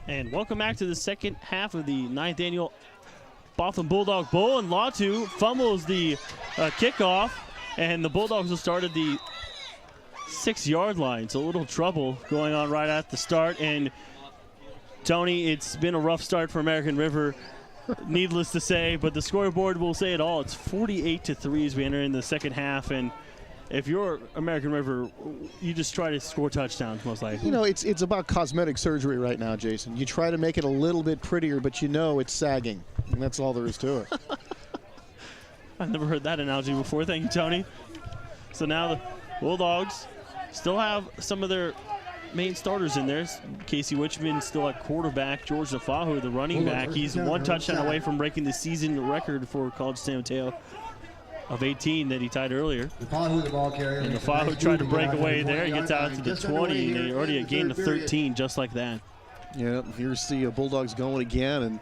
And welcome back to the second half of the 9th annual Botham Bulldog Bowl. And Latu fumbles the kickoff, and the Bulldogs will start at the 6-yard line. So a little trouble going on right at the start. And Tony, it's been a rough start for American River, needless to say, but the scoreboard will say it all. It's 48-3 as we enter in the second half. And if you're American River, you just try to score touchdowns most likely. You know, it's about cosmetic surgery right now, Jason. You try to make it a little bit prettier, but you know it's sagging, and that's all there is to it. I've never heard that analogy before. Thank you, Tony. So now the Bulldogs still have some of their main starters in there. Casey Wichman still at quarterback. George Nafahu, the running back. He's one touchdown away from breaking the season record for College San Mateo of 18 that he tied earlier. And Nafahu tried to break away there. He gets out to the 20, and they already a gain of 13 just like that. Yeah, here's the Bulldogs going again, and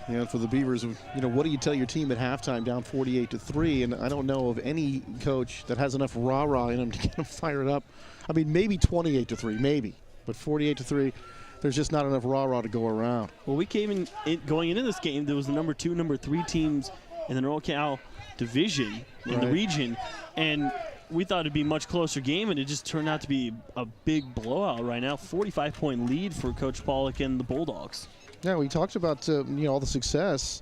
you know, for the Beavers, you know, what do you tell your team at halftime down 48-3? And I don't know of any coach that has enough rah-rah in them to get them fired up. I mean, maybe 28-3, maybe, but 48-3, there's just not enough rah-rah to go around. Well, we came in going into this game, there was the number 2, number 3 teams in the NorCal division in the region, and we thought it'd be a much closer game, and it just turned out to be a big blowout right now. 45-point lead for Coach Pollock and the Bulldogs. Yeah, we talked about you know, all the success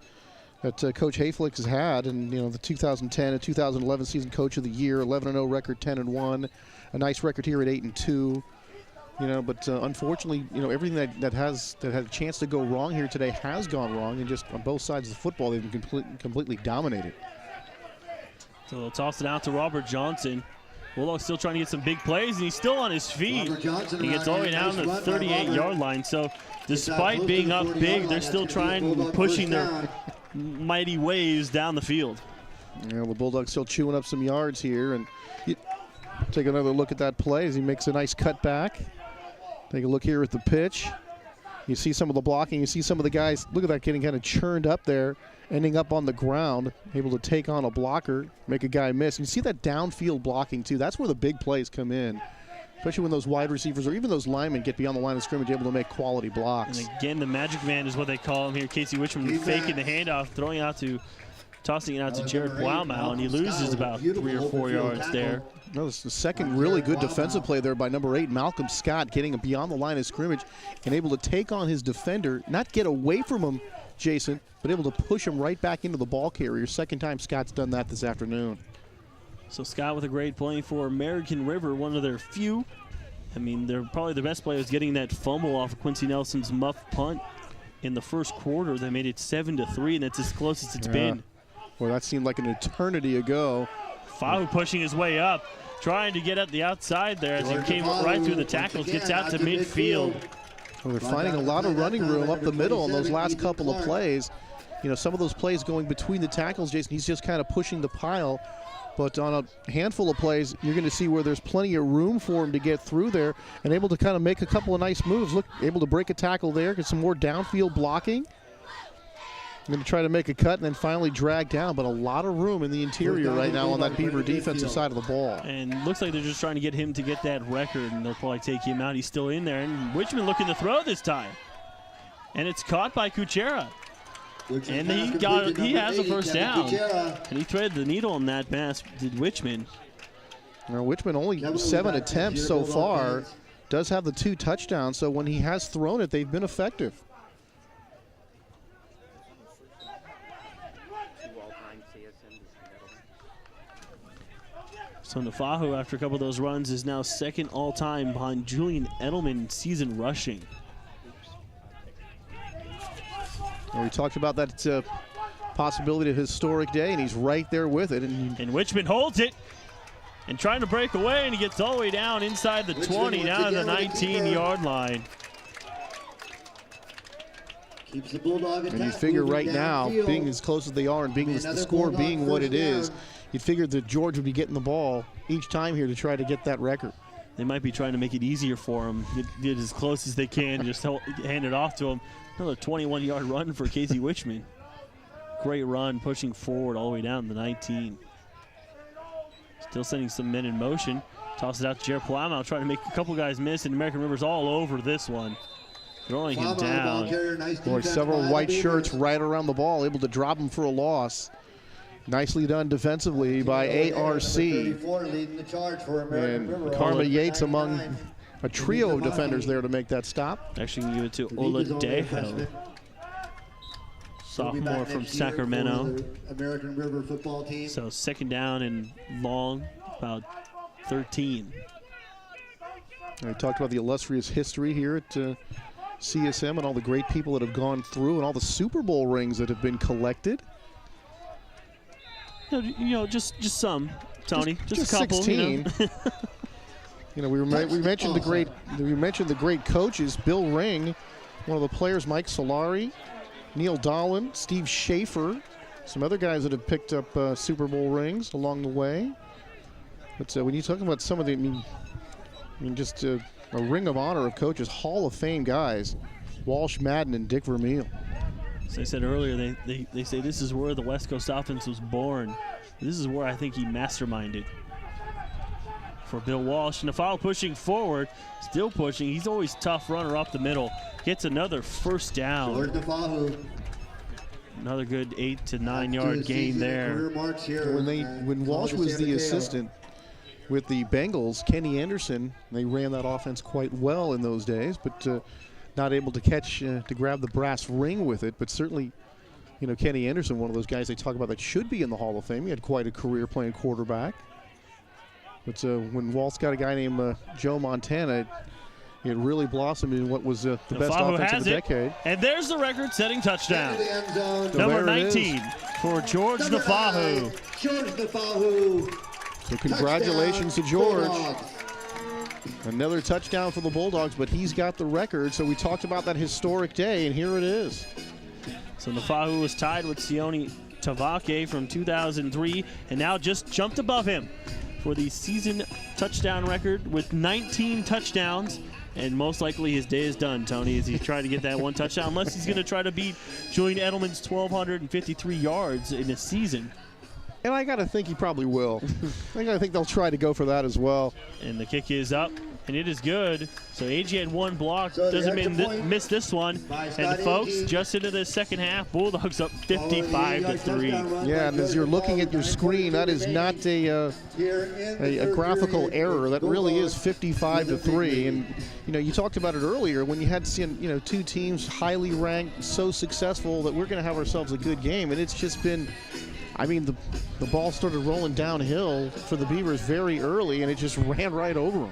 that Coach Hayflick has had, and you know, the 2010 and 2011 season Coach of the Year, 11-0 record, 10-1, a nice record here at 8-2. You know, but unfortunately, you know, everything that had a chance to go wrong here today has gone wrong, and just on both sides of the football, they've been completely dominated. So they'll toss it out to Robert Johnson. Bulldogs still trying to get some big plays, and he's still on his feet. He gets all the way down to the 38-yard line. So despite being up big, they're still trying, pushing their mighty waves down the field. Yeah, the Bulldogs still chewing up some yards here, and you take another look at that play as he makes a nice cut back. Take a look here at the pitch. You see some of the blocking. You see some of the guys, look at that, getting kind of churned up there, ending up on the ground, able to take on a blocker, make a guy miss. And you see that downfield blocking, too. That's where the big plays come in, especially when those wide receivers or even those linemen get beyond the line of scrimmage, able to make quality blocks. And again, the magic man is what they call him here. Casey Wichman faking the handoff, throwing out to, tossing it out to Jared Blaumow, and he loses about 3 or 4 yards there. No, this is the second really good defensive play there by number 8, Malcolm Scott, getting beyond the line of scrimmage and able to take on his defender, not get away from him, Jason, but able to push him right back into the ball carrier. Second time Scott's done that this afternoon. So Scott with a great play for American River, one of their few. I mean, they're probably the best player was getting that fumble off of Quincy Nelson's muff punt in the first quarter. They made it 7-3, and that's as close as it's been. Well, that seemed like an eternity ago. Fahu pushing his way up, trying to get at the outside there as he came right through the tackles, gets out to midfield. Well, they're finding a lot of running room up the middle on those last couple of plays. You know, some of those plays going between the tackles, Jason, he's just kind of pushing the pile. But on a handful of plays, you're going to see where there's plenty of room for him to get through there and able to kind of make a couple of nice moves. Look, able to break a tackle there, get some more downfield blocking. Going to try to make a cut and then finally drag down, but a lot of room in the interior right now on that Beaver defensive side of the ball. And looks like they're just trying to get him to get that record, and they'll probably take him out. He's still in there, and Wichman looking to throw this time. And it's caught by Kuchera. And he has a first down. And he threaded the needle on that pass, did Wichman. Now, Wichman only 7 attempts so far, does have the 2 touchdowns, so when he has thrown it, they've been effective. So Nafahu, after a couple of those runs, is now second all-time behind Julian Edelman in season rushing. And we talked about that possibility of historic day, and he's right there with it. And Wichman holds it and trying to break away, and he gets all the way down inside the 20, down to the 19-yard line. Keeps the Bulldog and you figure right now, being as close as they are and being the score being what it is, you'd figure that George would be getting the ball each time here to try to get that record. They might be trying to make it easier for him, get as close as they can, just hand it off to him. Another 21-yard run for Casey Wichman. Great run, pushing forward all the way down to the 19. Still sending some men in motion. Toss it out to Jared Plowmouth, trying to make a couple guys miss, and American River's all over this one. throwing him Foul on the ball down. carrier. Nice Boy, defense several by the white Beavers. shirts right around the ball, able to drop him for a loss. Nicely done defensively by ARC. 34 leading the charge for American River. And Karma Yates 99. among a trio of defenders there to make that stop. Actually, can give it to League is only a Oladejo, freshman. He'll be sophomore back from next year for Sacramento. the American River football team. So second down and long, about 13. We talked about the illustrious history here at CSM and all the great people that have gone through and all the Super Bowl rings that have been collected. Just some, Tony. Just a couple. 16. We mentioned the great coaches. Bill Ring, one of the players, Mike Solari, Neil Dahlin, Steve Schaefer, some other guys that have picked up Super Bowl rings along the way. But when you talk about some of the, just a ring of honor of coaches, Hall of Fame guys, Walsh, Madden, and Dick Vermeil. As I said earlier, they say this is where the West Coast offense was born. This is where I think he masterminded. For Bill Walsh, and the foul pushing forward, still pushing. He's always tough runner up the middle. Gets another first down. Another good 8 to 9 yard gain there. When Walsh was the assistant with the Bengals, Kenny Anderson, they ran that offense quite well in those days, but not able to catch, to grab the brass ring with it. But certainly, Kenny Anderson, one of those guys they talk about that should be in the Hall of Fame. He had quite a career playing quarterback. But when Walt's got a guy named Joe Montana, it really blossomed in what was the best offense of the decade. And there's the record-setting touchdown. So Number 19 for George Nafahu. George Nafahu. So congratulations to George. Another touchdown for the Bulldogs, but he's got the record. So we talked about that historic day, and here it is. So Nafahu was tied with Sione Tavake from 2003, and now just jumped above him for the season touchdown record with 19 touchdowns. And most likely his day is done, Tony, as he's trying to get that one touchdown, unless he's going to try to beat Julian Edelman's 1,253 yards in a season. And I got to think he probably will. I got to think they'll try to go for that as well. And the kick is up, and it is good. So AG had one block, So doesn't mean miss this one. And folks, just into the second half, Bulldogs up 55-3. Yeah, and as you're looking at your screen, that is not a graphical error. That really is 55-3. And you talked about it earlier when you had seen two teams highly ranked, so successful that we're going to have ourselves a good game, and it's just been. The ball started rolling downhill for the Beavers very early, and it just ran right over them.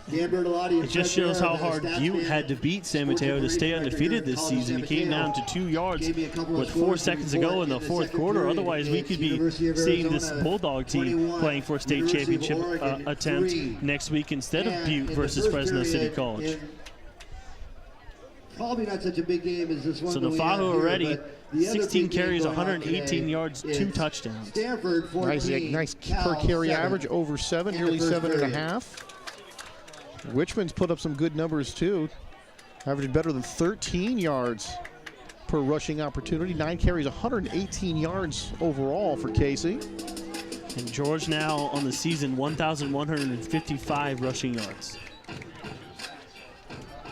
It just shows how hard Butte had to beat San Mateo to stay undefeated this season. It came down to 2 yards with 4 seconds to go in the fourth quarter. Otherwise, we could be seeing this Bulldog team playing for a state championship attempt next week instead of Butte versus Fresno City College. Probably not such a big game as this one. So Nafahu already, 16 carries, 118 yards, 2 touchdowns. Stanford 14, Nice per carry average, over 7, nearly 7.5. Richmond's put up some good numbers too, averaging better than 13 yards per rushing opportunity. 9 carries, 118 yards overall for Casey. And George now on the season, 1,155 rushing yards.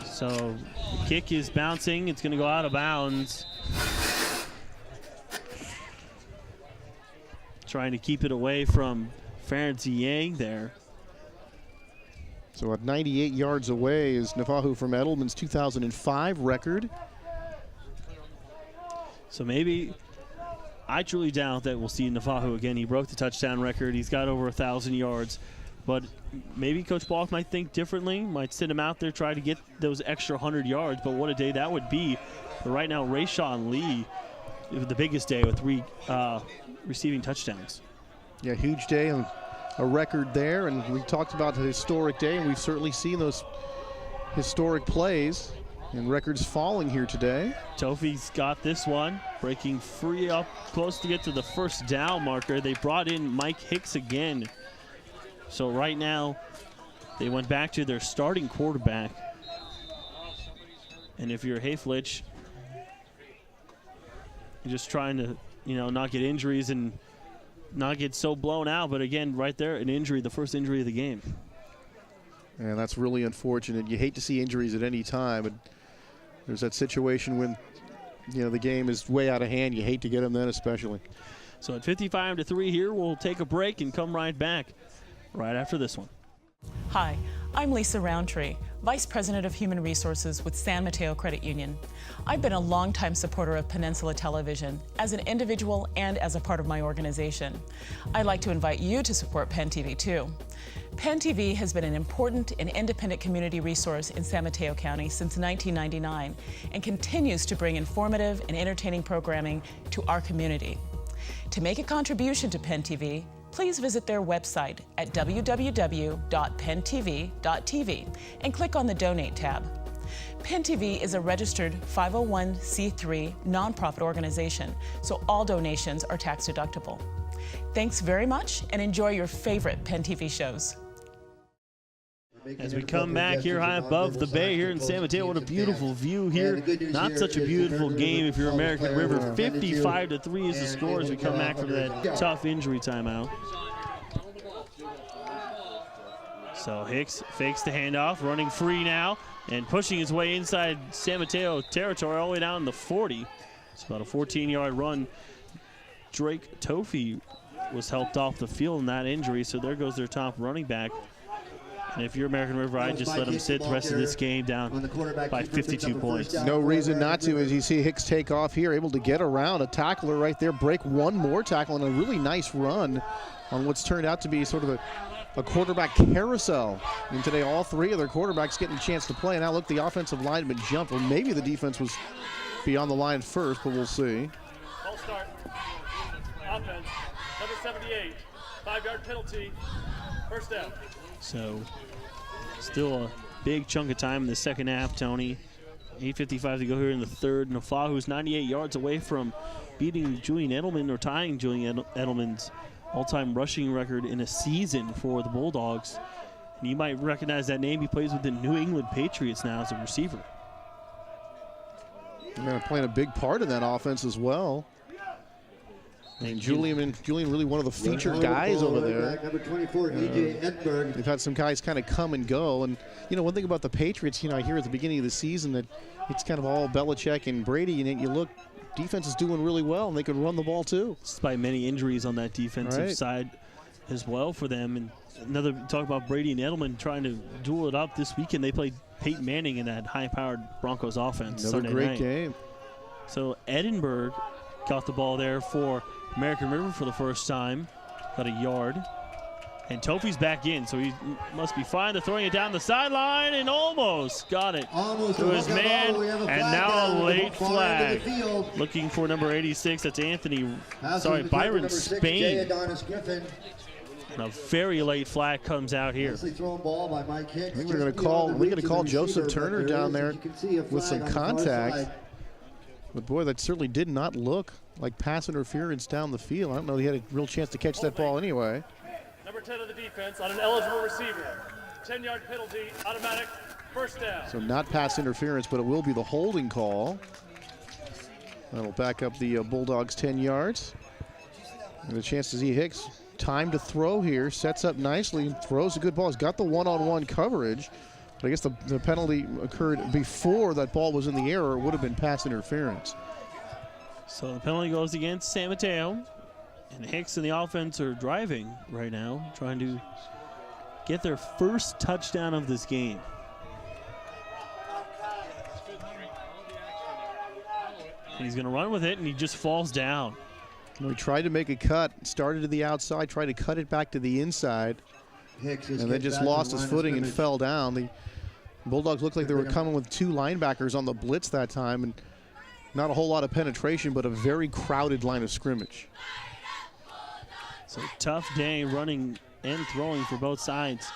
So the kick is bouncing. It's going to go out of bounds. Trying to keep it away from Ferenc Yang there. So at 98 yards away is Nafahu from Edelman's 2005 record. So maybe, I truly doubt that we'll see Nafahu again. He broke the touchdown record. He's got over 1,000 yards. But maybe Coach Balk might think differently, might send him out there, try to get those extra 100 yards. But what a day that would be. But right now, Rayshawn Lee, the biggest day with 3 receiving touchdowns. Yeah, huge day and a record there. And we talked about the historic day, and we've certainly seen those historic plays and records falling here today. Tofi's got this one, breaking free up close to get to the first down marker. They brought in Mike Hicks again. So right now, they went back to their starting quarterback. And if you're Hayflich, you're just trying to, not get injuries and not get so blown out. But again, right there, an injury, the first injury of the game. And that's really unfortunate. You hate to see injuries at any time. There's that situation when, the game is way out of hand. You hate to get them then, especially. So at 55-3 here, we'll take a break and come right back right after this one. Hi, I'm Lisa Roundtree, Vice President of Human Resources with San Mateo Credit Union. I've been a longtime supporter of Peninsula Television as an individual and as a part of my organization. I'd like to invite you to support Penn TV too. Penn TV has been an important and independent community resource in San Mateo County since 1999 and continues to bring informative and entertaining programming to our community. To make a contribution to Penn TV, please visit their website at www.penntv.tv and click on the Donate tab. Penn TV is a registered 501c3 nonprofit organization, so all donations are tax deductible. Thanks very much and enjoy your favorite Penn TV shows. As we come back here high above the bay here in San Mateo, what a beautiful view here. Not such a beautiful game if you're American River. 55-3 is the score as we come back from that tough injury timeout. So Hicks fakes the handoff, running free now, and pushing his way inside San Mateo territory all the way down in the 40. It's about a 14-yard run. Drake Tofey was helped off the field in that injury, so there goes their top running back. And if you're American River, I'd just let them sit the rest of this game down by 52 points. No reason not to, as you see Hicks take off here, able to get around a tackler right there, break one more tackle, and a really nice run on what's turned out to be sort of a quarterback carousel. And today all three of their quarterbacks getting a chance to play. And now look, the offensive lineman jumped, or maybe the defense was beyond the line first, but we'll see. Ball start. Offense, number 78, 5-yard penalty, first down. So still a big chunk of time in the second half, Tony. 8:55 to go here in the third. Nafa, who's 98 yards away from beating Julian Edelman or tying Julian Edelman's all-time rushing record in a season for the Bulldogs. And you might recognize that name. He plays with the New England Patriots now as a receiver. Playing a big part in that offense as well. And Julian really one of the featured guys over there. Number 24, A.J. Edberg. They've had some guys kind of come and go. And, one thing about the Patriots, I hear at the beginning of the season that it's kind of all Belichick and Brady. And you look, defense is doing really well, and they can run the ball too. Despite many injuries on that defensive side as well for them. And another talk about Brady and Edelman trying to duel it up this weekend. They played Peyton Manning in that high-powered Broncos offense. Another Sunday great night. game. So Edinburgh got the ball there for American River for the first time, about a yard. And Tofey's back in, so he must be fine. They're throwing it down the sideline and almost got it to his man. And now a late flag. Looking for number 86, that's Byron Spain. And a very late flag comes out here. I think we're going to call Joseph Turner down there with some contact. But boy, that certainly did not look like pass interference down the field. I don't know he had a real chance to catch that ball anyway. Number 10 of the defense on an eligible receiver. 10-yard penalty, automatic, first down. So not pass interference, but it will be the holding call. That'll back up the Bulldogs 10 yards. And a chance to see Hicks. Time to throw here, sets up nicely, throws a good ball. He's got the one-on-one coverage. But I guess the penalty occurred before that ball was in the air, or it would have been pass interference. So the penalty goes against San Mateo. And Hicks and the offense are driving right now, trying to get their first touchdown of this game. And he's going to run with it, and he just falls down. He tried to make a cut, started to the outside, tried to cut it back to the inside, and then just lost his footing and fell down. The Bulldogs looked like they were coming with two linebackers on the blitz that time, and not a whole lot of penetration, but a very crowded line of scrimmage. So tough day running and throwing for both sides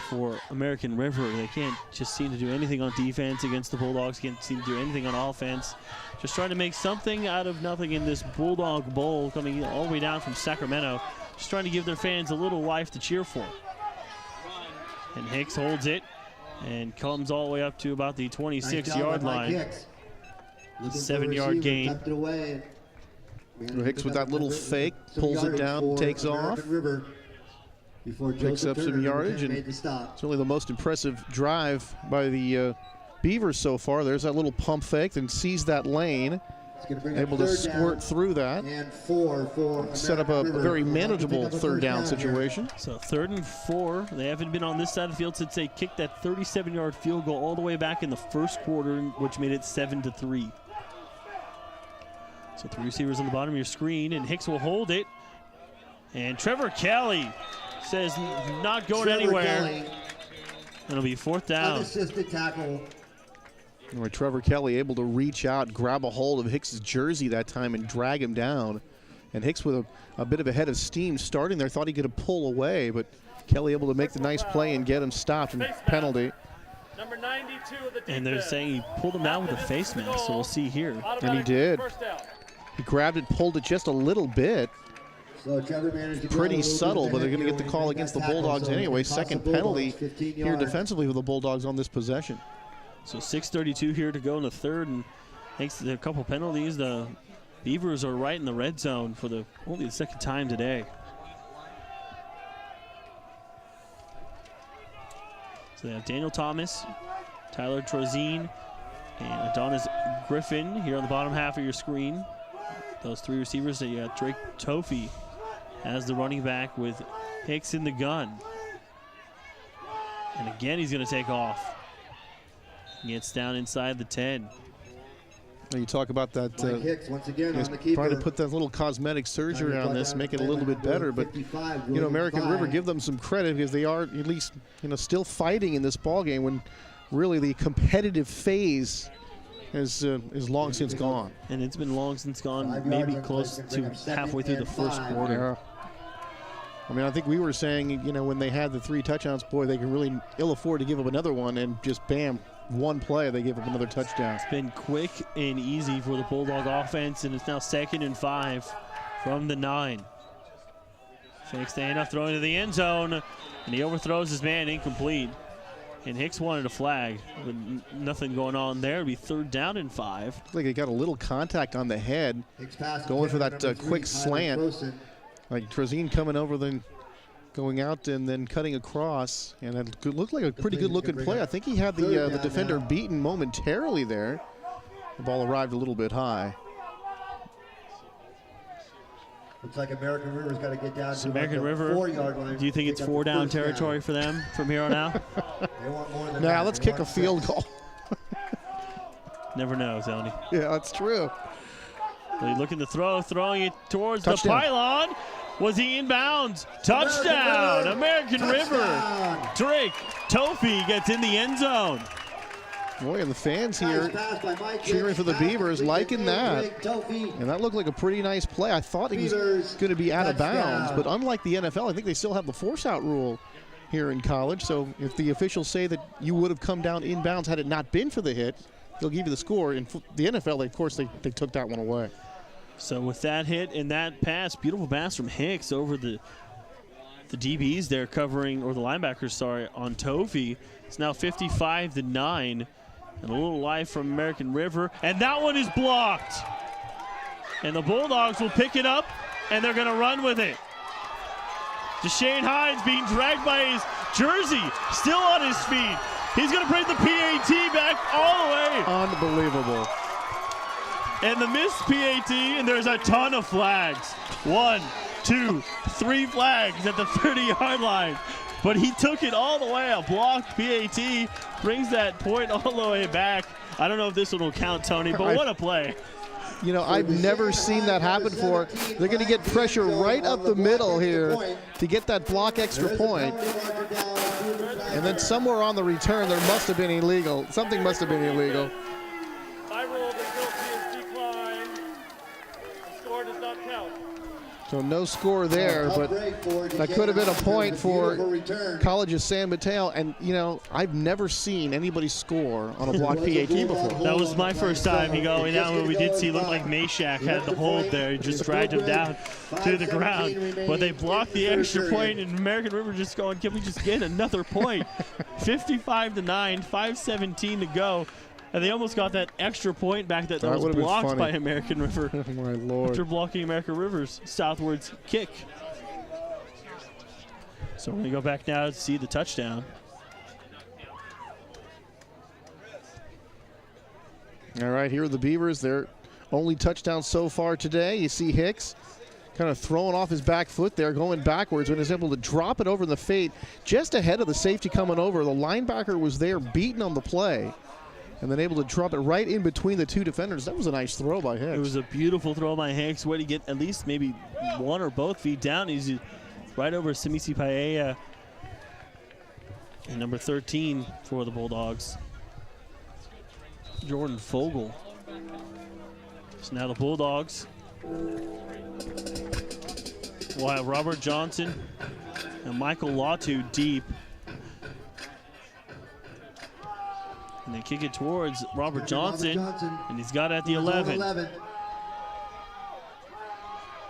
for American River. They can't just seem to do anything on defense against the Bulldogs, can't seem to do anything on offense. Just trying to make something out of nothing in this Bulldog Bowl coming all the way down from Sacramento. Just trying to give their fans a little life to cheer for. And Hicks holds it and comes all the way up to about the 26-yard line. 7-yard gain. Hicks with that little fake, pulls it down, takes off, picks up some yardage, and certainly the most impressive drive by the Beavers so far. There's that little pump fake and sees that lane. Able to squirt through that. And 4 for Set up a American River. very manageable third down here. situation. So 3rd and 4. They haven't been on this side of the field since they kicked that 37-yard field goal all the way back in the first quarter, which made it 7-3. So 3 receivers on the bottom of your screen, and Hicks will hold it. And Trevor Kelly says not going anywhere. Kelly, It'll be 4th down. unassisted tackle. Where Trevor Kelly able to reach out, grab a hold of Hicks's jersey that time and drag him down. And Hicks with a bit of a head of steam starting there, thought he could pull away, but Kelly able to make the nice play and get him stopped and penalty. Number 92 of the defense. And they're saying he pulled him out with a face mask, so we'll see here. And he did. First down. He grabbed it, pulled it just a little bit. So Trevor managed to Pretty go a little subtle, bit but they're ahead going to get here the call when he against the got tackled, Bulldogs so anyway. it cost Second the penalty Bulldogs 15 here yards. defensively with the Bulldogs on this possession. So 6:32 here to go in the 3rd, and thanks to a couple penalties, the Beavers are right in the red zone for only the 2nd time today. So they have Daniel Thomas, Tyler Trozine, and Adonis Griffin here on the bottom half of your screen. Those 3 receivers that you got Drake Tofey as the running back with Hicks in the gun. And again, he's going to take off. Gets down inside the 10. Now you talk about that. Mike Hicks once again He's on the keeper. trying to put that little cosmetic surgery on this, make it a little bit better. But, 55, you know, American William River, Fye. give them some credit because they are at least, still fighting in this ball game when really the competitive phase is long since gone. And it's been long since gone, 5 maybe yards on close play, bring to up second halfway through the and first 5. quarter. I mean, I think we were saying, when they had the 3 touchdowns, boy, they can really ill afford to give up another one, and just bam, one play, they give up another touchdown. It's been quick and easy for the Bulldog offense, and it's now 2nd and 5 from the 9. Fake standoff, throwing to the end zone, and he overthrows his man, incomplete. And Hicks wanted a flag, but nothing going on there. It'll be 3rd down and 5. Looks like they got a little contact on the head, Hicks pass going for that number 3, quick Tyler slant. Croson. Like Trezine coming over, then going out and then cutting across, and it looked like a pretty good looking play. I think he had the defender beaten momentarily there. The ball arrived a little bit high. Looks like American River's got to get down So to American the River, 4-yard line. do you think it's Pick up 4 the down first down. territory for them from here on out? They want more than Now that. let's They kick a want field 6. goal. Never know, Tony. Yeah, that's true. They're looking to throw, throwing it towards Touchdown. the pylon. Was he inbounds? Touchdown, American River. Touchdown. Drake Tofey gets in the end zone. Boy, and the fans Nice here pass by Mike cheering Hicks. for the Pass Beavers, complete liking to that. Drake Tofey. And that looked like a pretty nice play. I thought he was Beavers, going to be out of bounds, touchdown. but unlike the NFL, I think they still have the force-out rule here in college. So if the officials say that you would have come down inbounds had it not been for the hit, they'll give you the score. In the NFL, of course, they took that one away. So with that hit and that pass, beautiful pass from Hicks over the DBs there covering, or the linebackers, sorry, on Tofey. It's now 55-9. And a little life from American River. And that one is blocked. And the Bulldogs will pick it up, and they're going to run with it. Deshane Hines being dragged by his jersey, still on his feet. He's going to bring the PAT back all the way. Unbelievable. And the missed PAT, and there's a ton of flags. 1, 2, 3 flags at the 30-yard line. But he took it all the way, a blocked PAT, brings that point all the way back. I don't know if this one will count, Tony, but what a play. I've never seen that happen before. They're going to get pressure right up the middle here to get that block extra point. And then somewhere on the return, there must have been illegal. Something must have been illegal. I ruled the guilty is declined. The score does not count. So no score there, but that could have been a point for College of San Mateo. And, I've never seen anybody score on a block PAT before. That was my first time going down where we did see, looked like Meshack had the hold there. He just dragged him down to the ground. But they blocked the extra point, and American River just going, can we just get another point? 55-9, 5:17 to go. And they almost got that extra point back that was would've been blocked funny. by American River. Oh, my Lord. After blocking American River's southwards kick. So we're going to go back now to see the touchdown. All right, here are the Beavers. Their only touchdown so far today. You see Hicks kind of throwing off his back foot there, going backwards, when he's able to drop it over the fade just ahead of the safety coming over. The linebacker was there beating on the play and then able to drop it right in between the two defenders. That was a nice throw by Hicks. It was a beautiful throw by Hicks. Way to get at least maybe one or both feet down. He's right over Simisi Paella. And number 13 for the Bulldogs, Jordan Fogel. So now the Bulldogs will have Robert Johnson and Michael Latu deep. And they kick it towards Robert Johnson, and he's got it at the 11.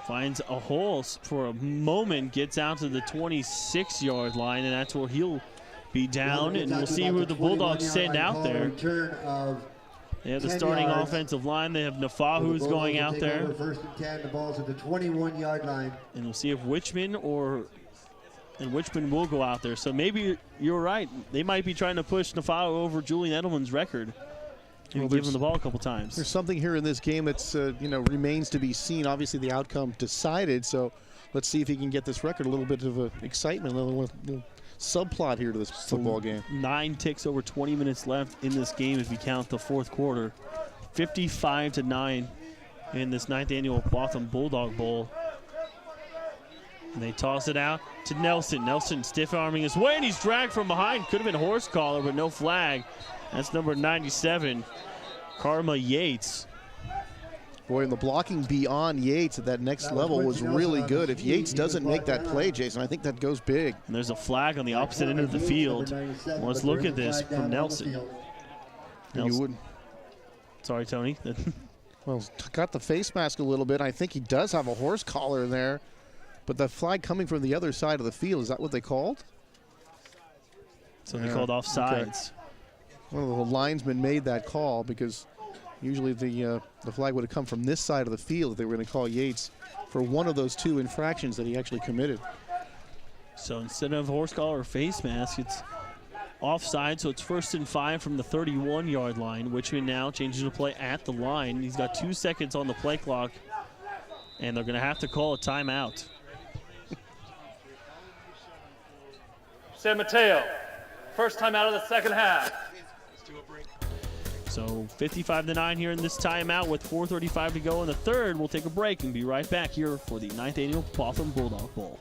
Finds a hole for a moment, gets out to the 26-yard line, and that's where he'll be down, and we'll see who the Bulldogs send out there. They have the starting offensive line. They have Nafahu's going out there. First and 10, the ball's at the 21-yard line. And we'll see if Wichman will go out there. So maybe you're right. They might be trying to push Nafahu over Julian Edelman's record. Well, give him the ball a couple times. There's something here in this game that's remains to be seen. Obviously, the outcome decided. So let's see if he can get this record. A little bit of excitement, a little subplot here to this football game. 9 ticks over 20 minutes left in this game if you count the fourth quarter. 55-9 in this 9th annual Botham Bulldog Bowl. And they toss it out to Nelson. Nelson stiff-arming his way, and he's dragged from behind. Could have been horse collar, but no flag. That's number 97, Karma Yates. Boy, and the blocking beyond Yates at that next level was really good. If Yates doesn't make that play, Jason, I think that goes big. And there's a flag on the opposite end of the field. Well, let's look at this from Nelson. You wouldn't. Sorry, Tony. Well, got the face mask a little bit. I think he does have a horse collar there. But the flag coming from the other side of the field, is that what they called? So they called offsides. Okay. One of the linesmen made that call because usually the flag would have come from this side of the field if they were going to call Yates for one of those two infractions that he actually committed. So instead of horse collar or face mask, it's offside. So it's 1st and 5 from the 31-yard line. Wichman now changes to play at the line. He's got 2 seconds on the play clock, and they're going to have to call a timeout. San Mateo, first time out of the second half. So 55-9 here in this timeout with 4:35 to go in the third. We'll take a break and be right back here for the 9th annual Botham Bulldog Bowl.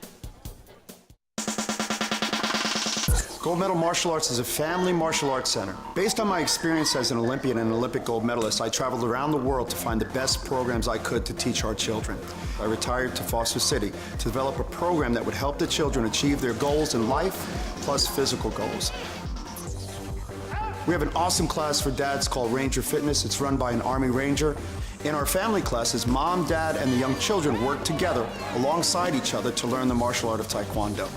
Gold Medal Martial Arts is a family martial arts center. Based on my experience as an Olympian and an Olympic gold medalist, I traveled around the world to find the best programs I could to teach our children. I retired to Foster City to develop a program that would help the children achieve their goals in life, plus physical goals. We have an awesome class for dads called Ranger Fitness. It's run by an Army Ranger. In our family classes, mom, dad, and the young children work together alongside each other to learn the martial art of Taekwondo.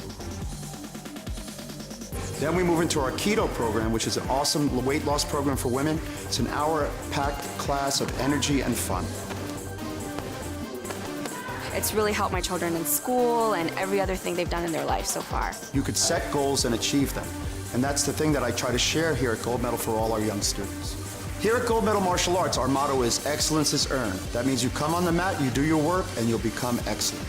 Then we move into our keto program, which is an awesome weight loss program for women. It's an hour-packed class of energy and fun. It's really helped my children in school and every other thing they've done in their life so far. You could set goals and achieve them. And that's the thing that I try to share here at Gold Medal for all our young students. Here at Gold Medal Martial Arts, our motto is excellence is earned. That means you come on the mat, you do your work, and you'll become excellent.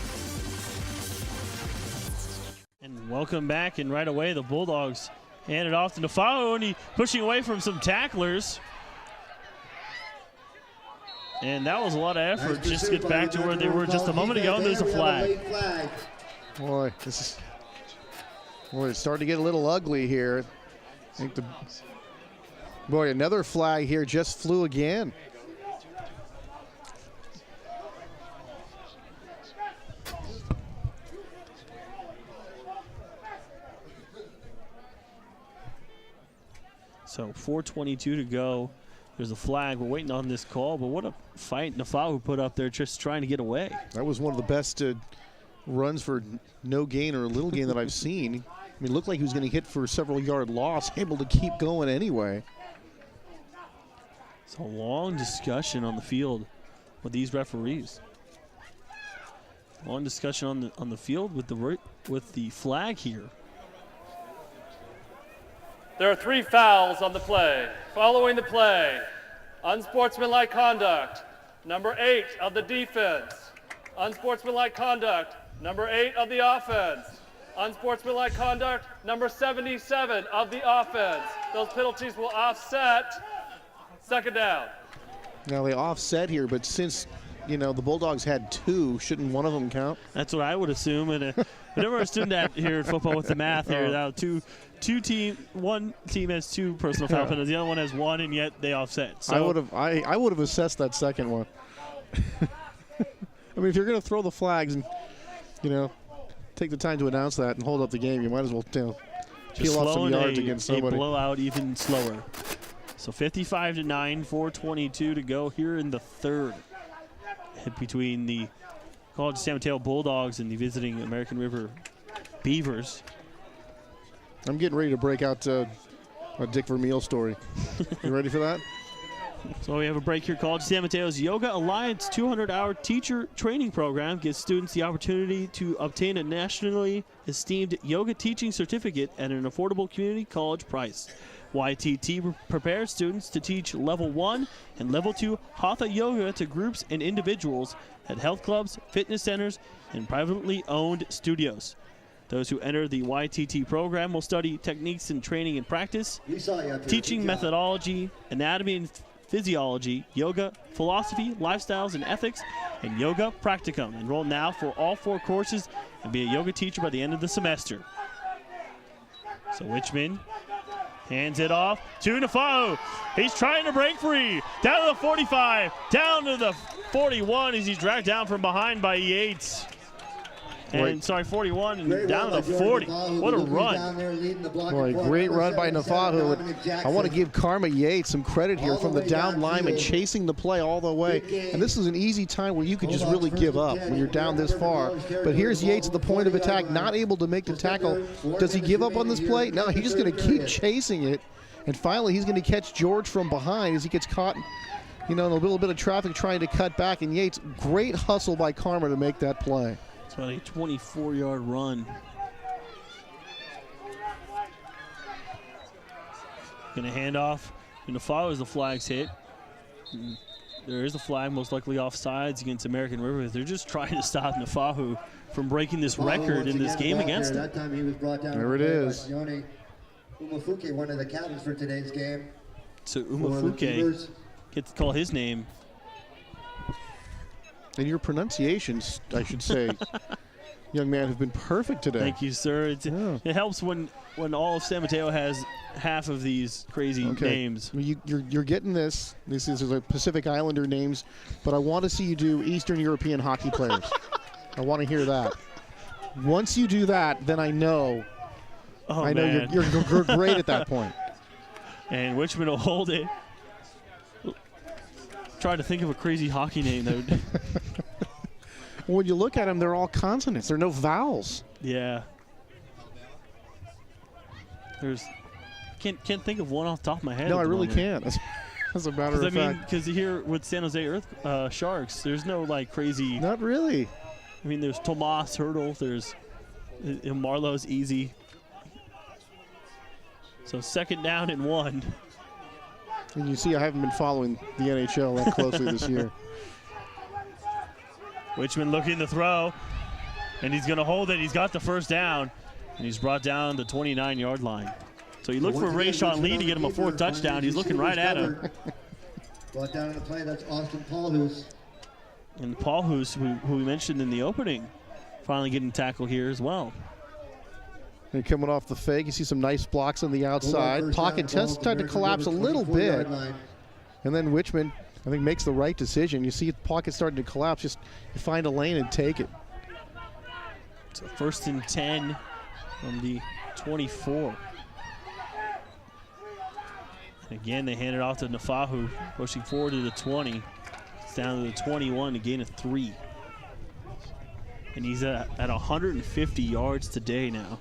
And welcome back, and right away the Bulldogs hand it off to Nafahu, and he pushing away from some tacklers. And that was a lot of effort just to get back to where they were just a moment ago, and there's a flag. Boy, it's starting to get a little ugly here. I think another flag here just flew again. So 4:22 to go. There's a flag. We're waiting on this call, but what a fight Nafahu put up there just trying to get away. That was one of the best runs for no gain or little gain that I've seen. I mean, it looked like he was going to hit for a several-yard loss, able to keep going anyway. It's a long discussion on the field with these referees. Long discussion on the field with the flag here. There are 3 fouls on the play. Following the play, Unsportsmanlike conduct, number 8 of the defense. Unsportsmanlike conduct, number 8 of the offense. Unsportsmanlike conduct, number 77 of the offense. Those penalties will offset. Second down. Now they offset here, but since the Bulldogs had 2, shouldn't one of them count? That's what I would assume. And I never assumed that here in football with the math here. Now one team has 2 personal foul penalties, the other one has 1, and yet they offset. So I would have assessed that second one. I mean, if you're going to throw the flags and take the time to announce that and hold up the game, you might as well peel off some yards against somebody. A blowout even slower. So 55-9, 4:22 to go here in the third. Hit between the College San Mateo Bulldogs and the visiting American River Beavers. I'm getting ready to break out a Dick Vermeil story. You ready for that? So we have a break here. College San Mateo's Yoga Alliance 200-hour teacher training program gives students the opportunity to obtain a nationally esteemed yoga teaching certificate at an affordable community college price. YTT prepares students to teach Level 1 and Level 2 Hatha Yoga to groups and individuals at health clubs, fitness centers, and privately owned studios. Those who enter the YTT program will study techniques in training and practice, teaching methodology, anatomy and physiology, yoga, philosophy, lifestyles and ethics, and yoga practicum. Enroll now for all 4 courses and be a yoga teacher by the end of the semester. So Wichman hands it off to Nafau. He's trying to break free. Down to the 45, down to the 41 as he's dragged down from behind by Yates. And 41 and down to the 40. What a run. Boy, great run by Nafahu. I want to give Karma Yates some credit here from the down lineman chasing the play all the way. And this is an easy time where you could just really give up when you're down this far. But here's Yates at the point of attack, not able to make the tackle. Does he give up on this play? No, he's just going to keep chasing it. And finally, he's going to catch George from behind as he gets caught in a little bit of traffic trying to cut back. And Yates, great hustle by Karma to make that play. It's about a 24-yard run. Going to hand off. Going to follow as the flag's hit. There is a flag, most likely offsides against American River. They're just trying to stop Nafahu from breaking this record in this game against him. That time he was brought down. There it is. Yoni Umafuke, one of the captains for today's game. So Umafuke gets to call his name. And your pronunciations, I should say, young man, have been perfect today. Thank you, sir. It helps when all of San Mateo has half of these crazy names. You're getting this. This is like Pacific Islander names, but I want to see you do Eastern European hockey players. I want to hear that. Once you do that, then I know. You're great at that point. And Wichman will hold it. Try to think of a crazy hockey name that would. When you look at them, they're all consonants. There are no vowels. Yeah. Can't think of one off the top of my head. No, I really can't. As a matter of fact. Because here with San Jose Sharks, there's no crazy. Not really. I mean, there's Tomas Hurdle. There's Marlowe's easy. So second down and 1. And you see, I haven't been following the NHL that closely this year. Wichman looking to throw, and he's going to hold it. He's got the first down, and he's brought down the 29-yard line. So you look for Rayshawn Lee to get him a 4th touchdown. He's looking right at him. Brought down in the play, that's Austin Paulhus. And Paulhus, who we mentioned in the opening, finally getting tackled here as well. And coming off the fake, you see some nice blocks on the outside. Pocket just tried to collapse a little bit. And then Wichman, I think, makes the right decision. You see the pocket starting to collapse. Just you find a lane and take it. So 1st and 10 from the 24. And again, they hand it off to Nafahu, pushing forward to the 20. It's down to the 21 to gain a 3. And he's at 150 yards today now.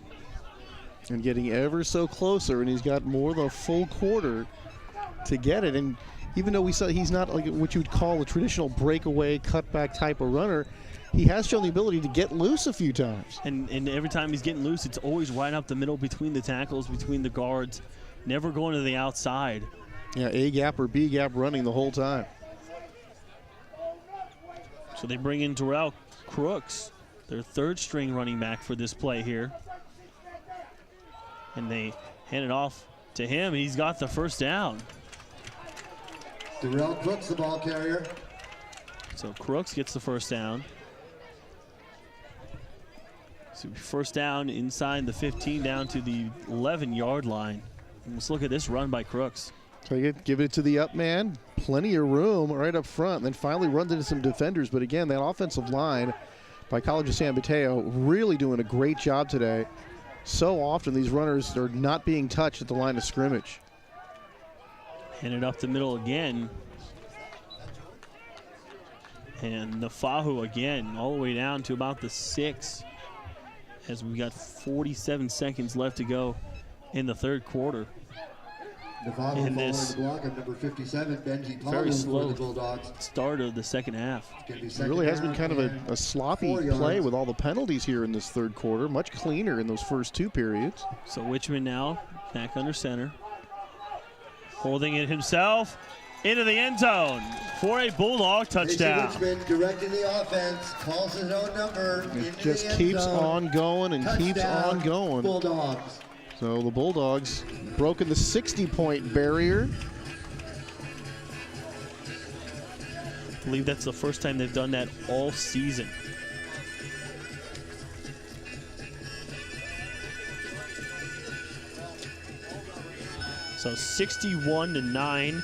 And getting ever so closer, and he's got more than a full quarter to get it. And even though we saw he's not like what you would call a traditional breakaway, cutback type of runner, he has shown the ability to get loose a few times. And every time he's getting loose, it's always right up the middle between the tackles, between the guards, never going to the outside. Yeah, A gap or B gap running the whole time. So they bring in Darrell Crooks, their third string running back for this play here. And they hand it off to him. He's got the first down. Darrell Crooks, the ball carrier. So Crooks gets the first down. So first down inside the 15 down to the 11-yard line. And let's look at this run by Crooks. So give it to the up man. Plenty of room right up front. And then finally runs into some defenders. But again, that offensive line by College of San Mateo really doing a great job today. So often these runners are not being touched at the line of scrimmage. Hand it up the middle again. And Nafahu again, all the way down to about the 6, as we got 47 seconds left to go in the third quarter. Nafahu In this the block of number 57, Benji Palmer very for slow the Bulldogs. start of the second half. It really has been kind of a sloppy 4 yards. play with all the penalties here in this third quarter. Much cleaner in those first 2 periods. So Wichman now back under center. Holding it himself into the end zone for a Bulldog touchdown. Richmond directing the offense, calls his own number. It just keeps on going and keeps on going. Bulldogs. So the Bulldogs broken the 60-point barrier. I believe that's the first time they've done that all season. So 61-9,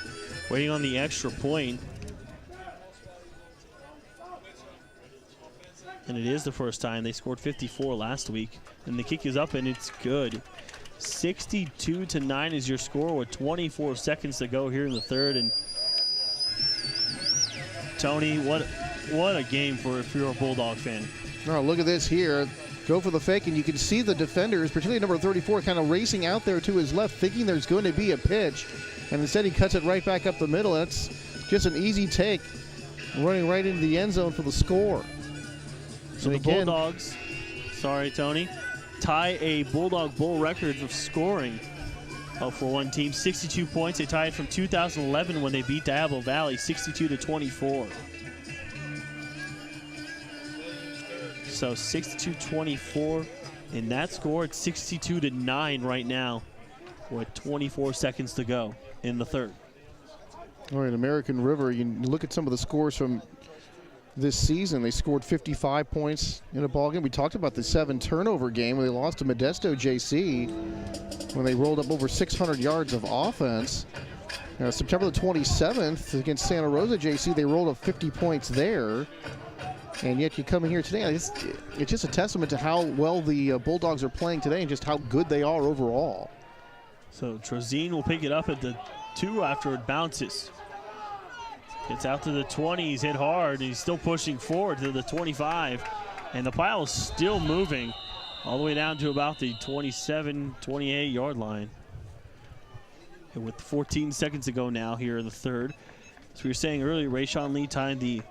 waiting on the extra point. And it is the first time. They scored 54 last week. And the kick is up and it's good. 62-9 is your score with 24 seconds to go here in the third. And Tony, what a game if you're a Bulldog fan. Oh, look at this here. Go for the fake, and you can see the defenders, particularly number 34, kind of racing out there to his left, thinking there's going to be a pitch. And instead he cuts it right back up the middle. That's just an easy take, running right into the end zone for the score. So the Bulldogs, sorry, Tony, tie a Bulldog Bowl record of scoring for one team. 62 points. They tied from 2011 when they beat Diablo Valley, 62-24. So 62-24 in that score. It's 62-9 right now with 24 seconds to go in the third. All right, American River, you look at some of the scores from this season. They scored 55 points in a ballgame. We talked about the 7 turnover game where they lost to Modesto JC when they rolled up over 600 yards of offense. September the 27th against Santa Rosa JC, they rolled up 50 points there. And yet you come in here today, it's just a testament to how well the Bulldogs are playing today and just how good they are overall. So Trezine will pick it up at the 2 after it bounces. Gets out to the 20, he's hit hard, he's still pushing forward to the 25. And the pile is still moving all the way down to about the 27, 28-yard line. And with 14 seconds to go now here in the third. As we were saying earlier, Rayshawn Lee tied the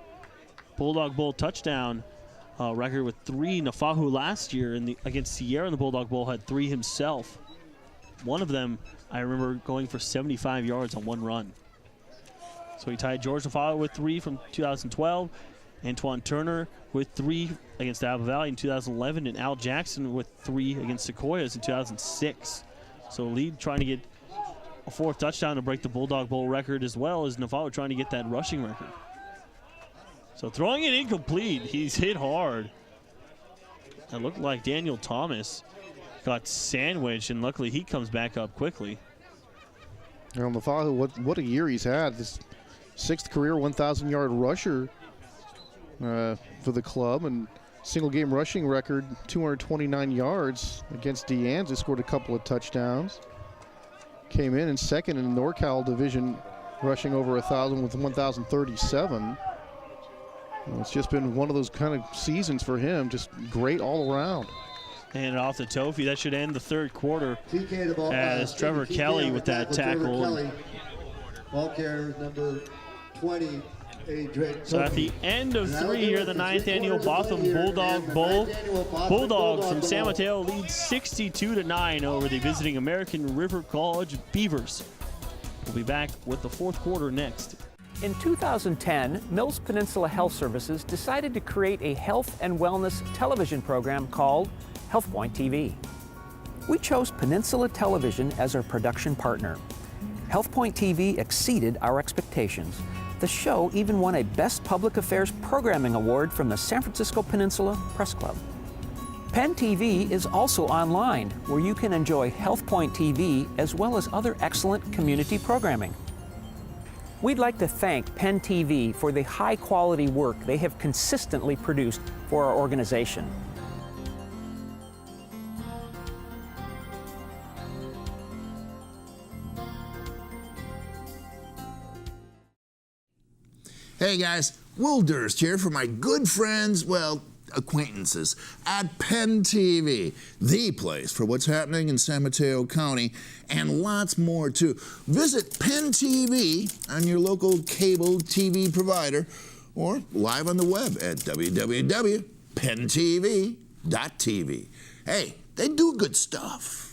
Bulldog Bowl touchdown record with 3. Nafahu last year against Sierra in the Bulldog Bowl had 3 himself. One of them, I remember going for 75 yards on one run. So he tied George Nafahu with 3 from 2012. Antoine Turner with 3 against Apple Valley in 2011. And Al Jackson with 3 against Sequoias in 2006. So Lee trying to get a 4th touchdown to break the Bulldog Bowl record, as well as Nafahu trying to get that rushing record. So throwing it incomplete. He's hit hard. It looked like Daniel Thomas got sandwiched, and luckily he comes back up quickly. Nafahu, what a year he's had. This 6th career 1,000-yard rusher for the club, and single-game rushing record, 229 yards against Deanne's. He scored a couple of touchdowns. Came in second in the NorCal division, rushing over 1,000 with 1,037. Well, it's just been one of those kind of seasons for him, just great all around. And off to Tofi. That should end the third quarter ball, as Trevor Kelly with that tackle. Ball carrier number 20. So at the end of 3 here, the 9th annual Botham Bulldog Bowl, Bulldogs from San Mateo lead 62-9 over the visiting American River College Beavers. We'll be back with the fourth quarter next. In 2010, Mills Peninsula Health Services decided to create a health and wellness television program called HealthPoint TV. We chose Peninsula Television as our production partner. HealthPoint TV exceeded our expectations. The show even won a Best Public Affairs Programming Award from the San Francisco Peninsula Press Club. Penn TV is also online, where you can enjoy HealthPoint TV as well as other excellent community programming. We'd like to thank Penn TV for the high-quality work they have consistently produced for our organization. Hey guys, Will Durst here for my good friends, well, acquaintances at Penn TV, the place for what's happening in San Mateo County, and lots more too. Visit Penn TV on your local cable TV provider or live on the web at www.penntv.tv. Hey, they do good stuff.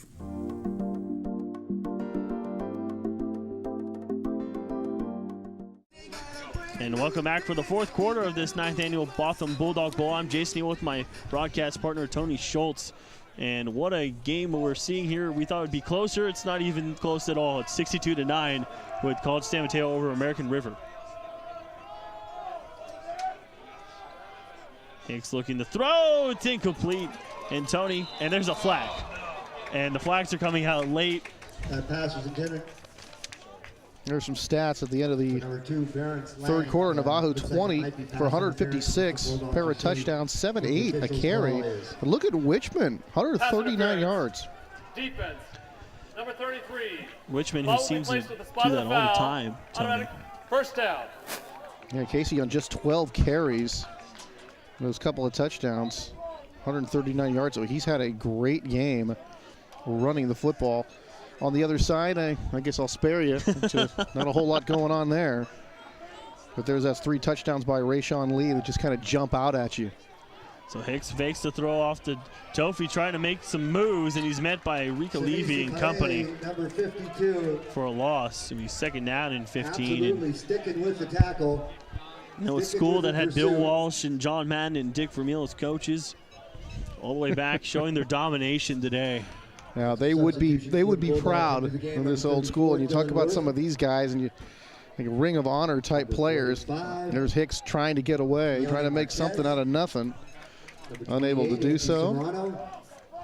And welcome back for the fourth quarter of this 9th annual Botham Bulldog Bowl. I'm Jason Neal with my broadcast partner, Tony Schultz. And what a game we're seeing here. We thought it would be closer. It's not even close at all. It's 62-9 with College San Mateo over American River. Hicks looking to throw. It's incomplete. And Tony, and there's a flag. And the flags are coming out late. That pass was intended. There's some stats at the end of the third quarter. Navajo 20 for 156, pair of touchdowns, 7-8 a carry. But look at Wichman, 139 yards. Defense, number 33. Wichman, who seems to do that all the time. Tony. First down. Yeah, Casey on just 12 carries, those couple of touchdowns, 139 yards. So he's had a great game running the football. On the other side, I guess I'll spare you. Not a whole lot going on there. But there's that 3 touchdowns by Rayshawn Lee that just kind of jump out at you. So Hicks fakes the throw off to Tofi, trying to make some moves, and he's met by Rika Levy and company number 52. for a loss. It'll be second down and 15. Absolutely sticking with the tackle. You know, a school that had Bill Walsh and John Madden and Dick Vermeil as coaches, all the way back, showing their domination today. Now they would be proud of this old school. And you talk about some of these guys, and you like Ring of Honor type players. There's Hicks trying to get away, trying to make something out of nothing. Unable to do so.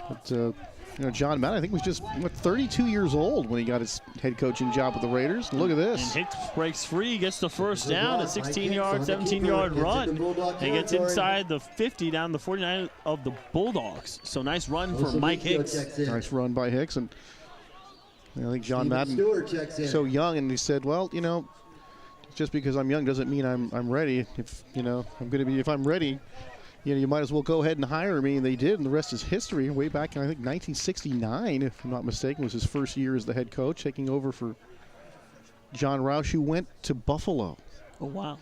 But John Madden, I think, was just 32 years old when he got his head coaching job with the Raiders. Look at this. And Hicks breaks free, gets the first down, a 16-yard, 17-yard run, and gets inside the 50 down the 49 of the Bulldogs. So nice run for Mike Hicks. Nice run by Hicks, and I think John Madden so young, and he said, well, just because I'm young doesn't mean I'm ready. If I'm ready, you might as well go ahead and hire me, and they did, and the rest is history. Way back in, I think, 1969, if I'm not mistaken, was his first year as the head coach, taking over for John Roush, who went to Buffalo. Oh, wow.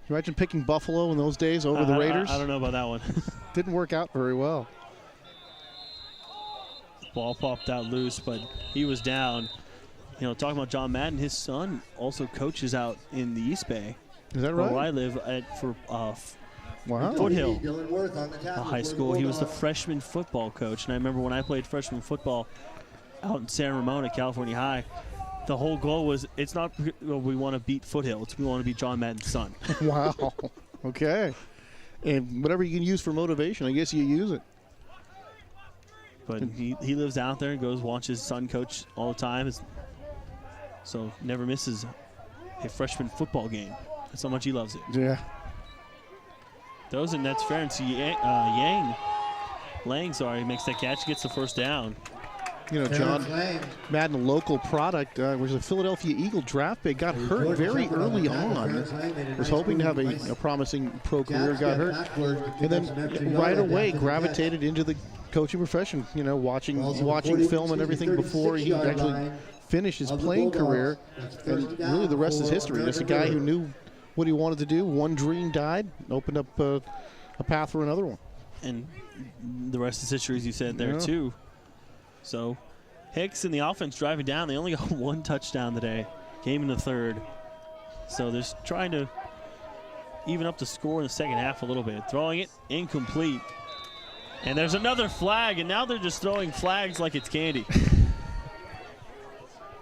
Imagine picking Buffalo in those days over the Raiders. I don't know about that one. Didn't work out very well. Ball popped out loose, but he was down. Talking about John Madden, his son also coaches out in the East Bay. Is that right? Where I live for wow. Foothill High School. He was the freshman football coach, and I remember when I played freshman football out in San Ramon at California High, the whole goal was, it's not we want to beat Foothill, it's we want to beat John Madden's son. Wow. Okay. And whatever you can use for motivation, I guess you use it. But he lives out there and goes watch his son coach all the time. So never misses a freshman football game. That's how much he loves it. Yeah. Those, and that's fair. And Lang makes that catch, gets the first down. John Madden, local product, was a Philadelphia Eagle draft pick, got hurt very early on. Was hoping to have a promising pro career, got hurt. And then right away gravitated into the coaching profession, watching film and everything before he actually finished his playing career. And really the rest is history. Just a guy who knew what he wanted to do. One dream died, opened up a path for another one. And the rest is history, as you said there, too. So Hicks and the offense driving down. They only got one touchdown today. came in the third. So they're just trying to even up the score in the second half a little bit. Throwing it incomplete. And there's another flag, and now they're just throwing flags like it's candy.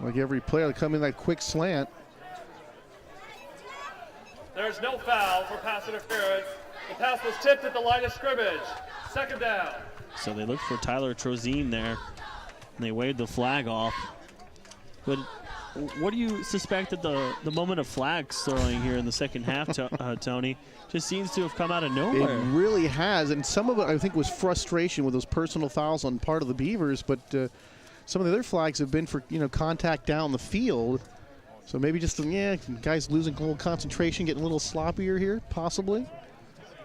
Like every player come in that quick slant. There's no foul for pass interference. The pass was tipped at the line of scrimmage. Second down. So they looked for Tyler Trozine there, and they waved the flag off. But what do you suspect that the moment of flags throwing here in the second half, Tony, just seems to have come out of nowhere? It really has, and some of it I think was frustration with those personal fouls on part of the Beavers, but some of the other flags have been for contact down the field. So maybe just guys losing a little concentration, getting a little sloppier here, possibly.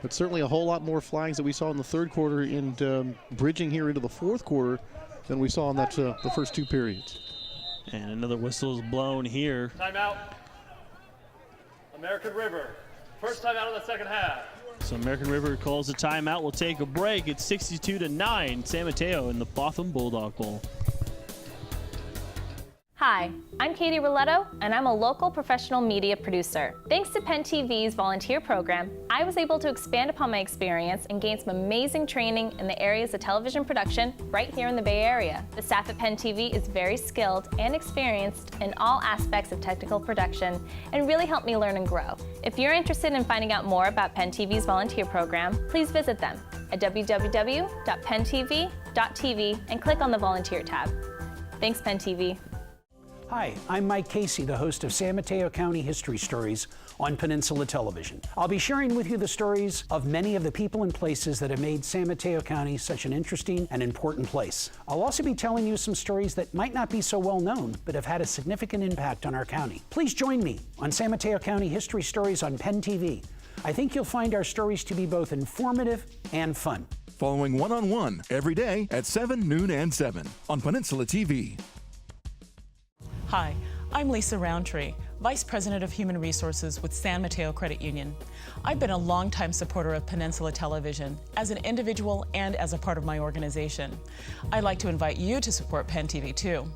But certainly a whole lot more flags that we saw in the third quarter and bridging here into the fourth quarter than we saw in that the first two periods. And another whistle is blown here. Timeout. American River. First timeout of the second half. So American River calls a timeout. We'll take a break. It's 62-9, San Mateo in the Botham Bulldog Bowl. Hi, I'm Katie Roletto, and I'm a local professional media producer. Thanks to Penn TV's volunteer program, I was able to expand upon my experience and gain some amazing training in the areas of television production right here in the Bay Area. The staff at Penn TV is very skilled and experienced in all aspects of technical production and really helped me learn and grow. If you're interested in finding out more about Penn TV's volunteer program, please visit them at www.penntv.tv and click on the volunteer tab. Thanks, Penn TV. Hi, I'm Mike Casey, the host of San Mateo County History Stories on Peninsula Television. I'll be sharing with you the stories of many of the people and places that have made San Mateo County such an interesting and important place. I'll also be telling you some stories that might not be so well known, but have had a significant impact on our county. Please join me on San Mateo County History Stories on Penn TV. I think you'll find our stories to be both informative and fun. Following One-on-One every day at 7, noon, and 7 on Peninsula TV. Hi, I'm Lisa Roundtree, Vice President of Human Resources with San Mateo Credit Union. I've been a longtime supporter of Peninsula Television as an individual and as a part of my organization. I'd like to invite you to support Penn TV too.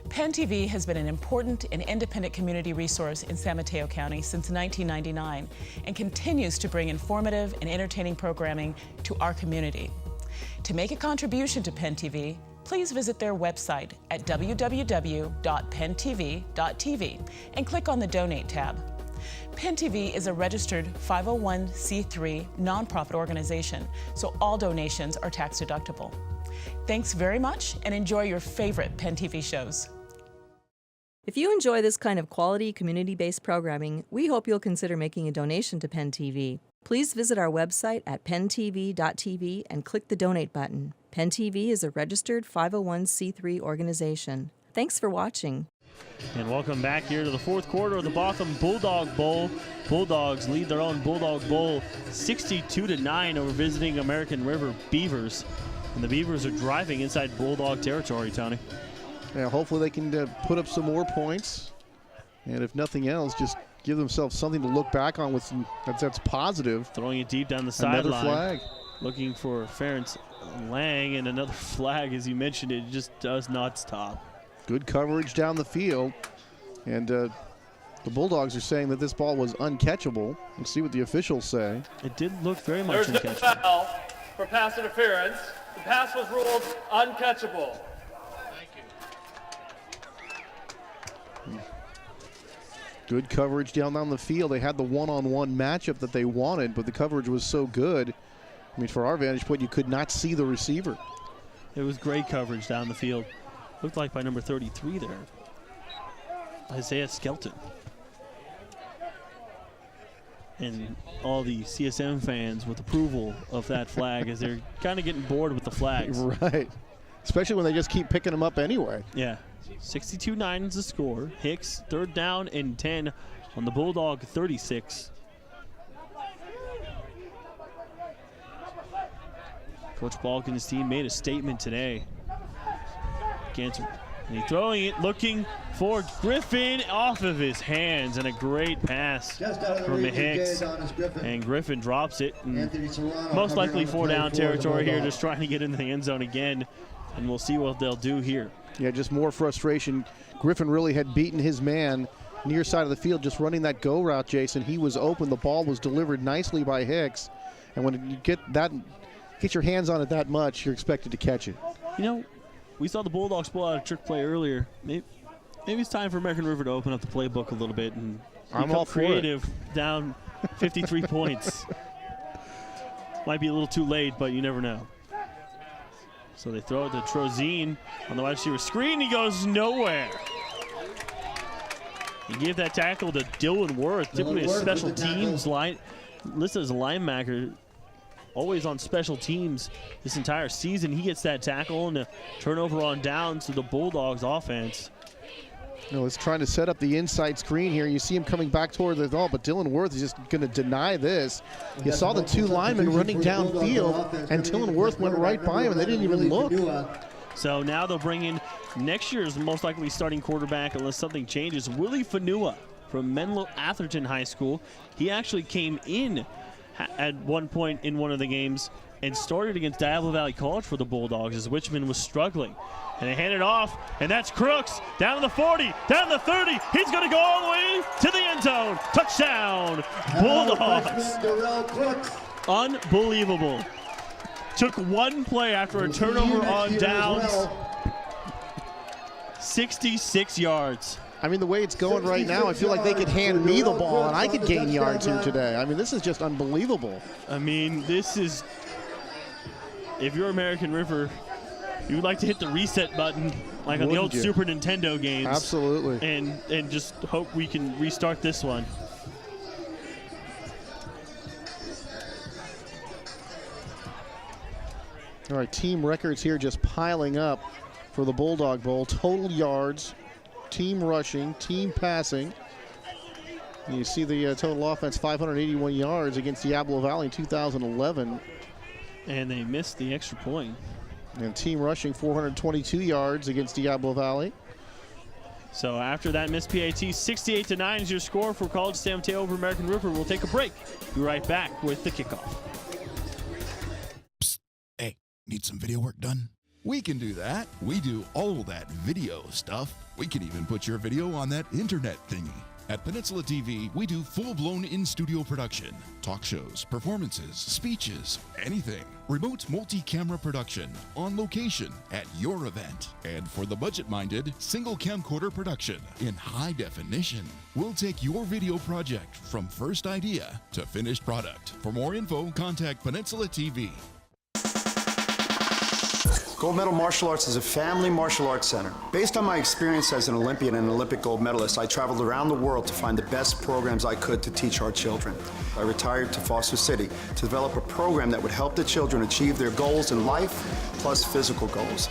Penn TV has been an important and independent community resource in San Mateo County since 1999 and continues to bring informative and entertaining programming to our community. To make a contribution to Penn TV, please visit their website at www.penntv.tv and click on the Donate tab. Penn TV is a registered 501c3 nonprofit organization, so all donations are tax deductible. Thanks very much and enjoy your favorite Penn TV shows. If you enjoy this kind of quality, community-based programming, we hope you'll consider making a donation to Penn TV. Please visit our website at penntv.tv and click the Donate button. Penn TV is a registered 501c3 organization. Thanks for watching. And welcome back here to the fourth quarter of the Botham Bulldog Bowl. Bulldogs lead their own Bulldog Bowl 62-9 over visiting American River Beavers. And the Beavers are driving inside Bulldog territory, Tony. Yeah, hopefully they can put up some more points. And if nothing else, just give themselves something to look back on with some that's positive. Throwing it deep down the sideline. Another flag. Looking for Ference Lang, and another flag, as you mentioned, it just does not stop. Good coverage down the field. And the Bulldogs are saying that this ball was uncatchable. Let's see what the officials say. It did look very much uncatchable. There's no foul for pass interference. The pass was ruled uncatchable. Good coverage down the field. They had the one-on-one matchup that they wanted, but the coverage was so good. I mean, for our vantage point, you could not see the receiver. It was great coverage down the field. Looked like by number 33 there, Isaiah Skelton. And all the CSM fans with approval of that flag as they're kind of getting bored with the flags. Right. Especially when they just keep picking them up anyway. Yeah. 62-9 is the score. Hicks, third down and 10 on the Bulldog 36. Coach Balk and his team made a statement today. And he's throwing it, looking for Griffin off of his hands, and a great pass from Hicks. And Griffin drops it. Most likely 4-down territory here, just trying to get into the end zone again. And we'll see what they'll do here. Yeah, just more frustration. Griffin really had beaten his man near side of the field, just running that go route, Jason. He was open. The ball was delivered nicely by Hicks. And when you get your hands on it that much, you're expected to catch it. You know, we saw the Bulldogs pull out a trick play earlier. Maybe it's time for American River to open up the playbook a little bit and I'm all for creative. Down 53 points. Might be a little too late, but you never know. So they throw it to Trozine on the wide receiver screen. He goes nowhere. He gave that tackle to Dylan Worth, typically a special teams line, listed as a linebacker, always on special teams this entire season. He gets that tackle and a turnover on downs to the Bulldogs offense. It's trying to set up the inside screen here. You see him coming back toward the ball, but Dylan Worth is just going to deny this. You saw the two linemen running downfield, and Dylan Worth went right by him, and they didn't even look. So now they'll bring in next year's most likely starting quarterback unless something changes, Willie Fanua from Menlo Atherton High School. He actually came in at one point in one of the games and started against Diablo Valley College for the Bulldogs as Wichman was struggling. And they hand it off, and that's Crooks down to the 40, down to the 30. He's going to go all the way to the end zone. Touchdown, Bulldogs. Unbelievable. Took one play after a turnover on downs. 66 yards. I mean, the way it's going right now, I feel like they could hand me the ball and I could gain yards here today. I mean, this is just unbelievable. I mean, this is, if you're American River, you would like to hit the reset button like on the old Super Nintendo games. Absolutely. And just hope we can restart this one. All right, team records here just piling up for the Bulldog Bowl. Total yards, team rushing, team passing. You see the total offense, 581 yards against Diablo Valley in 2011. And they missed the extra point. And team rushing, 422 yards against Diablo Valley. So after that missed PAT, 68-9 is your score for College San Mateo over American River. We'll take a break. Be right back with the kickoff. Psst. Hey, need some video work done? We can do that. We do all that video stuff. We can even put your video on that internet thingy. At Peninsula TV, we do full-blown in-studio production. Talk shows, performances, speeches, anything. Remote multi-camera production, on location, at your event. And for the budget-minded, single camcorder production in high definition. We'll take your video project from first idea to finished product. For more info, contact Peninsula TV. Gold Medal Martial Arts is a family martial arts center. Based on my experience as an Olympian and an Olympic gold medalist, I traveled around the world to find the best programs I could to teach our children. I retired to Foster City to develop a program that would help the children achieve their goals in life, plus physical goals.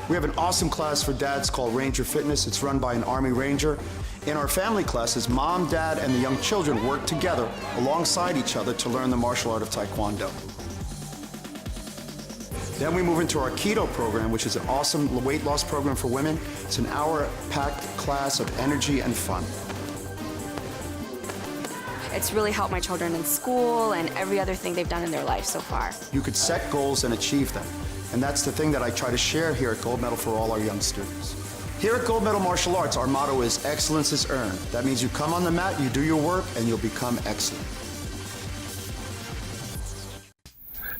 We have an awesome class for dads called Ranger Fitness. It's run by an Army Ranger. In our family classes, mom, dad, and the young children work together alongside each other to learn the martial art of Taekwondo. Then we move into our keto program, which is an awesome weight loss program for women. It's an hour-packed class of energy and fun. It's really helped my children in school and every other thing they've done in their life so far. You could set goals and achieve them. And that's the thing that I try to share here at Gold Medal for all our young students. Here at Gold Medal Martial Arts, our motto is excellence is earned. That means you come on the mat, you do your work, and you'll become excellent.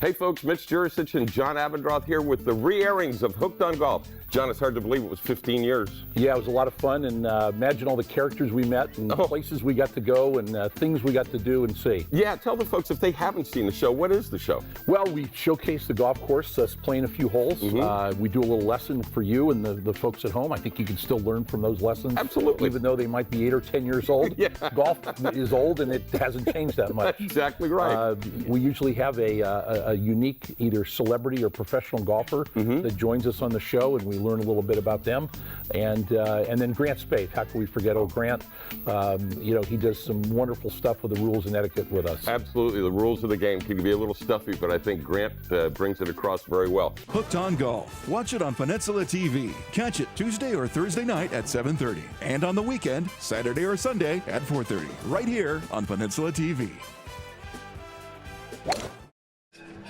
Hey folks, Mitch Jurisic and John Abendroth here with the re-airings of Hooked on Golf. John, it's hard to believe it was 15 years. Yeah, it was a lot of fun, and imagine all the characters we met and places we got to go and things we got to do and see. Yeah, tell the folks if they haven't seen the show, what is the show? Well, we showcase the golf course, us playing a few holes. We do a little lesson for you and the folks at home. I think you can still learn from those lessons. Absolutely. Even though they might be 8 or 10 years old. Yeah. Golf is old and it hasn't changed that much. That's exactly right. We usually have a unique either celebrity or professional golfer that joins us on the show, and we learn a little bit about them. And then Grant Spade, how can we forget old Grant? You know, he does some wonderful stuff with the rules and etiquette with us. Absolutely, the rules of the game can be a little stuffy, but I think Grant brings it across very well. Hooked on Golf. Watch it on Peninsula TV. Catch it Tuesday or Thursday night at 7:30. And on the weekend, Saturday or Sunday at 4:30. Right here on Peninsula TV.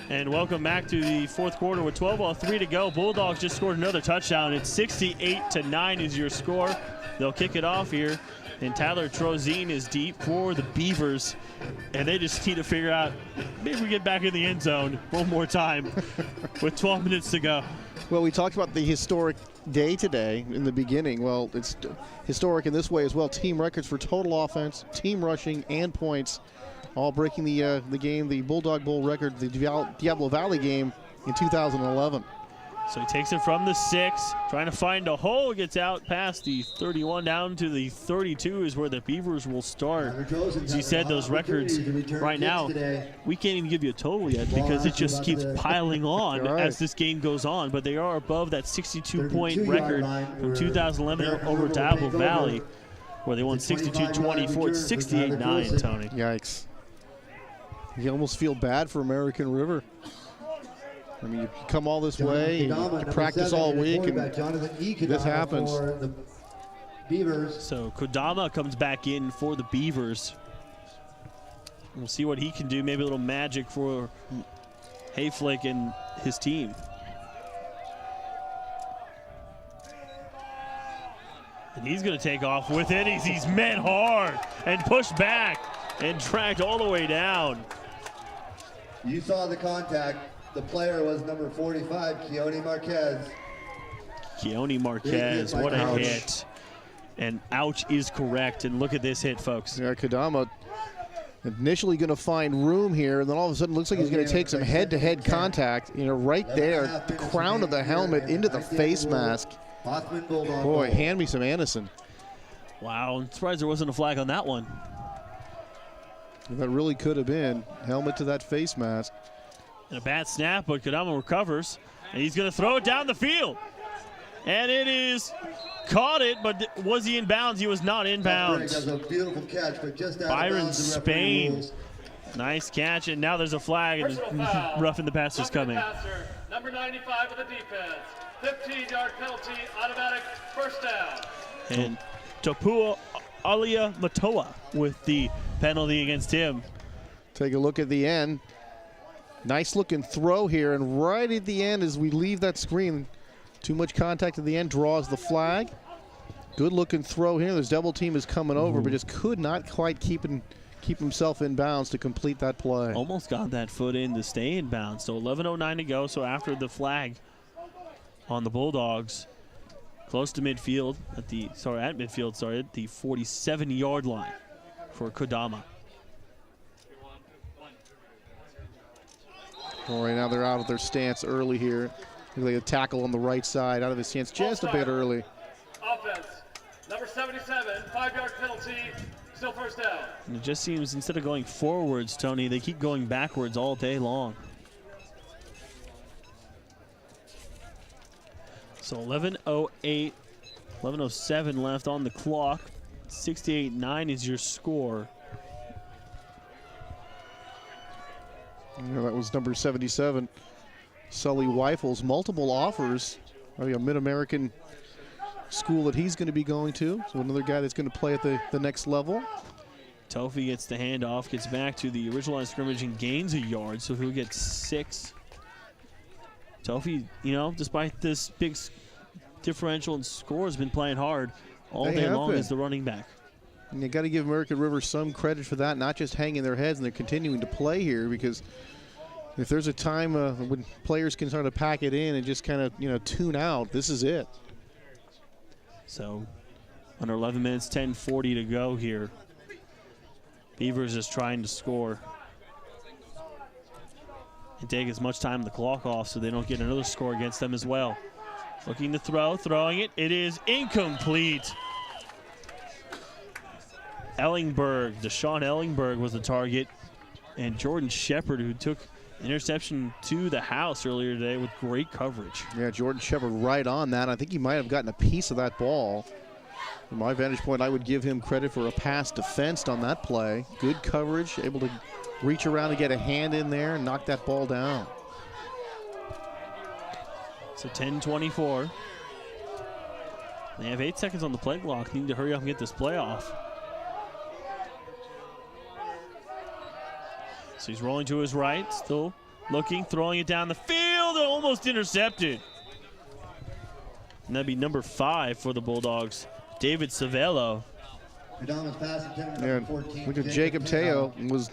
And welcome back to the fourth quarter with 12:03 to go. Bulldogs just scored another touchdown. It's 68-9 is your score. they'll kick it off here. And Tyler Trozine is deep for the Beavers. And they just need to figure out, maybe we get back in the end zone one more time with 12 minutes to go. Well, we talked about the historic day today in the beginning. Well, it's historic in this way as well. Team records for total offense, team rushing, and points, all breaking the game, the Bulldog Bowl record, the Diablo Valley game in 2011. So he takes it from the 6, trying to find a hole, gets out past the 31 down to the 32 is where the Beavers will start. As you said, those records right now, we can't even give you a total yet because it just keeps piling on as this game goes on, but they are above that 62-point record from 2011 over Diablo Valley, where they won 62-24, it's 68-9, Tony. Yikes. You almost feel bad for American River. I mean, you come all this way, you practice all week, and this happens. So Kodama comes back in for the Beavers. We'll see what he can do. Maybe a little magic for Hayflick and his team. And he's going to take off with it. He's met hard and pushed back and dragged all the way down. You saw the contact. The player was number 45, Keone Marquez. Keone Marquez, what a hit. And ouch is correct. And look at this hit, folks. Yeah, Kodama initially going to find room here, and then all of a sudden looks like he's going to take some head-to-head contact, right there, the crown of the helmet into the face mask. Boy, hand me some Anderson. Wow, I'm surprised there wasn't a flag on that one. That really could have been. Helmet to that face mask. And a bad snap, but Kodama recovers. And he's going to throw it down the field. And it is caught it, but was he in bounds? He was not in bounds. Does a beautiful catch, but just out Byron of bounds, Spain. Nice catch, and now there's a flag, and roughing the passer's coming. Passer, number 95 of the defense. 15-yard penalty, automatic first down. And Topua Alia Matoa with the penalty against him. Take a look at the end. Nice looking throw here, and right at the end as we leave that screen, too much contact at the end, draws the flag. Good looking throw here. This double team is coming over, but just could not quite keep himself in bounds to complete that play. Almost got that foot in to stay in bounds. So 11:09 to go. So after the flag on the Bulldogs, close to midfield at the 47-yard line for Kodama. Well, right now they're out of their stance early here. They a tackle on the right side, out of his stance just a bit early. Offense, number 77, 5-yard penalty, still first down. And it just seems instead of going forwards, Tony, they keep going backwards all day long. So 11:08, 11:07 left on the clock. 68-9 is your score. Yeah, that was number 77, Sully Weifels. Multiple offers. Maybe a Mid-American school that he's going to be going to. So another guy that's going to play at the next level. Tofi gets the handoff, gets back to the original line of scrimmage and gains a yard, so he'll get 6. Tofi, despite this big differential in score, has been playing hard all day long as the running back. And you got to give American River some credit for that, not just hanging their heads, and they're continuing to play here, because if there's a time when players can sort of pack it in and just kind of tune out, this is it. So under 11 minutes, 10:40 to go here. Beavers is trying to score and take as much time on the clock off so they don't get another score against them as well. Looking to throw, throwing it. It is incomplete. Deshaun Ellingberg was the target, and Jordan Shepard, who took interception to the house earlier today with great coverage. Yeah, Jordan Shepard right on that. I think he might have gotten a piece of that ball. From my vantage point, I would give him credit for a pass defensed on that play. Good coverage, able to reach around and get a hand in there and knock that ball down. So 10:24. They have 8 seconds on the play clock. Need to hurry up and get this play off. So he's rolling to his right, still looking, throwing it down the field, and almost intercepted. And that'd be number 5 for the Bulldogs, David Savello. And look at Jacob Teo was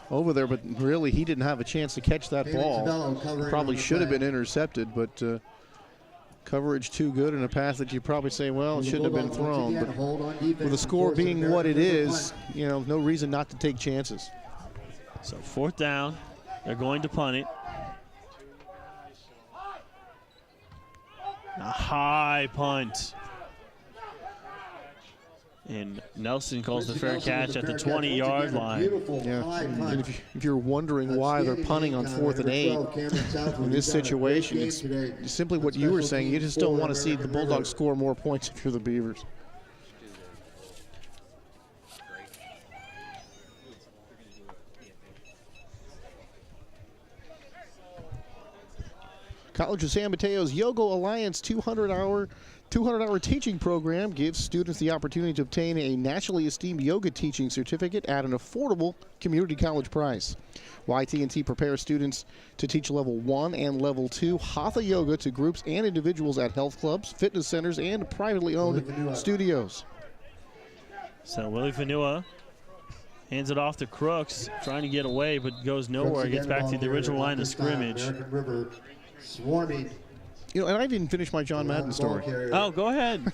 over there, but really he didn't have a chance to catch that ball. Probably should have been intercepted, but coverage too good and a pass that you probably say, well, it shouldn't have been thrown. But with the score being what it is, you know, no reason not to take chances. So 4th down, they're going to punt it. A high punt. And Nelson calls the fair catch at the 20-yard line. Yeah, and if you're wondering why they're punting on 4th and 8 in this situation, it's simply what you were saying. You just don't want to see the Bulldogs score more points if you're the Beavers. College of San Mateo's Yoga Alliance 200-hour teaching program gives students the opportunity to obtain a nationally esteemed yoga teaching certificate at an affordable community college price. YT&T prepares students to teach level 1 and level 2 Hatha yoga to groups and individuals at health clubs, fitness centers, and privately owned studios. So Willie Fanua hands it off to Crooks, trying to get away, but goes nowhere. Gets back to the original line of scrimmage. Swarming. You know, and I didn't finish my John Madden story. Oh, go ahead.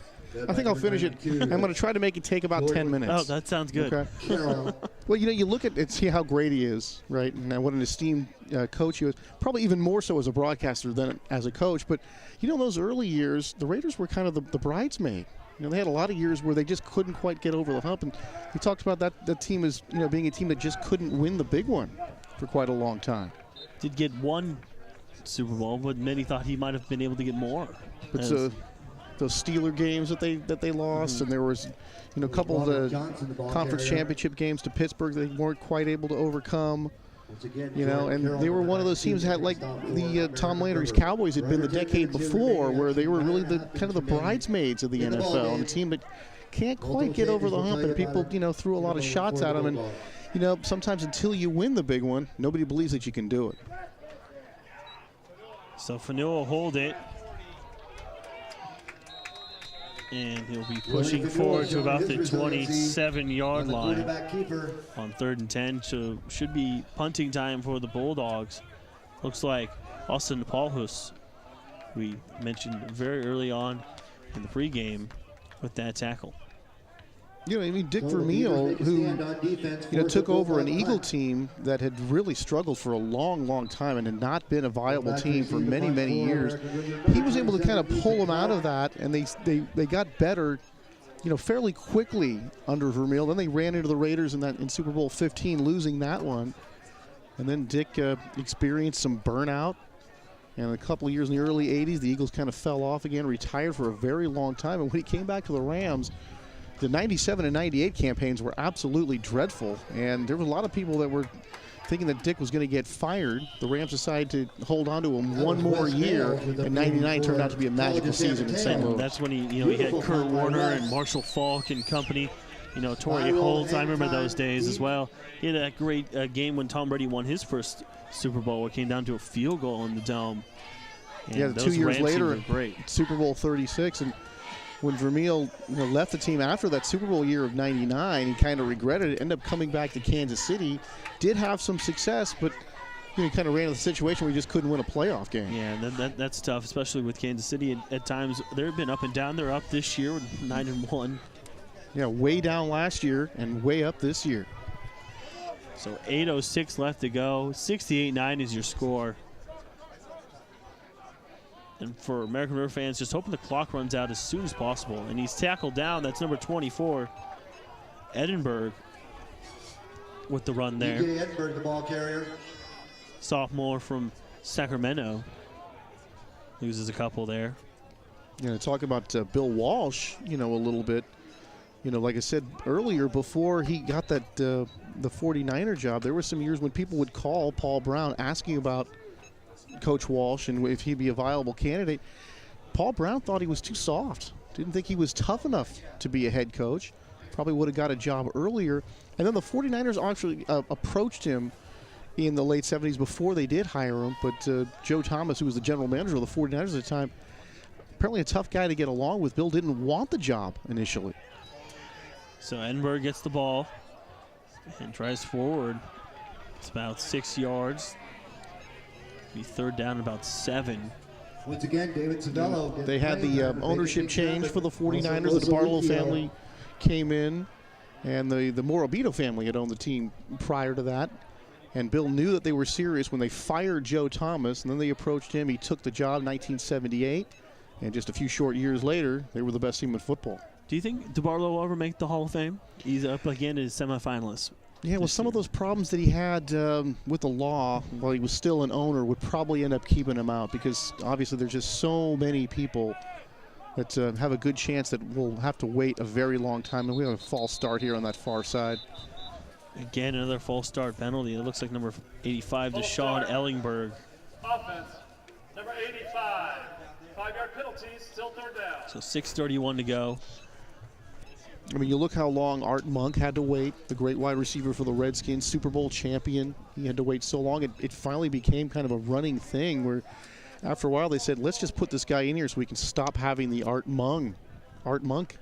I think I'll finish it. I'm going to try to make it take about 10 minutes. Oh, that sounds good. Okay. Well, you know, you look at it, see how great he is, right? And what an esteemed coach he was. Probably even more so as a broadcaster than as a coach. But, you know, in those early years, the Raiders were kind of the bridesmaid. You know, they had a lot of years where they just couldn't quite get over the hump. And he talked about that team as, you know, being a team that just couldn't win the big one for quite a long time. Did get one Super Bowl, but many thought he might have been able to get more. But those Steeler games that they lost, and there was, you know, a couple of the conference championship games to Pittsburgh they weren't quite able to overcome. You know, and they were one of those teams that had, like the Tom Landry's Cowboys had been the decade before, where they were really the kind of the bridesmaids of the NFL, and a team that can't quite get over the hump, and people, you know, threw a lot of shots at them, and you know, sometimes until you win the big one, nobody believes that you can do it. So Fanua will hold it. And he'll be pushing forward to about the 27-yard line on 3rd and 10. So should be punting time for the Bulldogs. Looks like Austin Nepalhus, we mentioned very early on in the pregame, with that tackle. You know, I mean, Dick Vermeil, who, you know, took over an Eagle team that had really struggled for a long, long time and had not been a viable team for many, many years. He was able to kind of pull them out of that, and they got better, you know, fairly quickly under Vermeil. Then they ran into the Raiders in Super Bowl 15, losing that one. And then Dick experienced some burnout. And a couple of years in the early 80s, the Eagles kind of fell off again, retired for a very long time. And when he came back to the Rams, the 97 and 98 campaigns were absolutely dreadful, and there were a lot of people that were thinking that Dick was going to get fired. The Rams decided to hold on to him one more year, and 99 turned out to be a magical season in St. Louis. That's when he had Kurt Warner and Marshall Falk and company. You know, Torrey Holt, I remember those days as well. He had that great game when Tom Brady won his first Super Bowl. It came down to a field goal in the Dome. And yeah, 2 years later, great. Super Bowl 36, and when Vermeil left the team after that Super Bowl year of 99, he kind of regretted it, ended up coming back to Kansas City, did have some success, but he kind of ran into the situation where he just couldn't win a playoff game. Yeah, that's tough, especially with Kansas City. At times, they've been up and down. They're up this year with 9-1. Yeah, way down last year and way up this year. So 8:06 left to go. 68-9 is your score. And for American River fans, just hoping the clock runs out as soon as possible. And he's tackled down. That's number 24, Edinburgh, with the run there. DJ Edinburgh, the ball carrier. Sophomore from Sacramento. Loses a couple there. You know, talk about Bill Walsh, you know, a little bit. You know, like I said earlier, before he got that the 49er job, there were some years when people would call Paul Brown asking about Coach Walsh and if he'd be a viable candidate. Paul Brown thought he was too soft. Didn't think he was tough enough to be a head coach. Probably would have got a job earlier. And then the 49ers actually approached him in the late 70s before they did hire him. But Joe Thomas, who was the general manager of the 49ers at the time, apparently a tough guy to get along with. Bill didn't want the job initially. So Edinburgh gets the ball and tries forward. It's about 6 yards. Be third down, about 7. Once again, David Savello. They had the ownership change for the 49ers. The Barlow family came in, and the Morabito family had owned the team prior to that. And Bill knew that they were serious when they fired Joe Thomas, and then they approached him. He took the job in 1978, and just a few short years later, they were the best team in football. Do you think DeBarlo will ever make the Hall of Fame? He's up again as semifinalist. Yeah, well, some of those problems that he had with the law while he was still an owner would probably end up keeping him out, because obviously there's just so many people that have a good chance that will have to wait a very long time. And we have a false start here on that far side. Again, another false start penalty. It looks like number 85, Deshaun Ellingberg. Offense, number 85. 5-yard penalty, still third down. So 6:31 to go. I mean, you look how long Art Monk had to wait, the great wide receiver for the Redskins, Super Bowl champion. He had to wait so long. It finally became kind of a running thing where after a while they said, let's just put this guy in here so we can stop having the Art Monk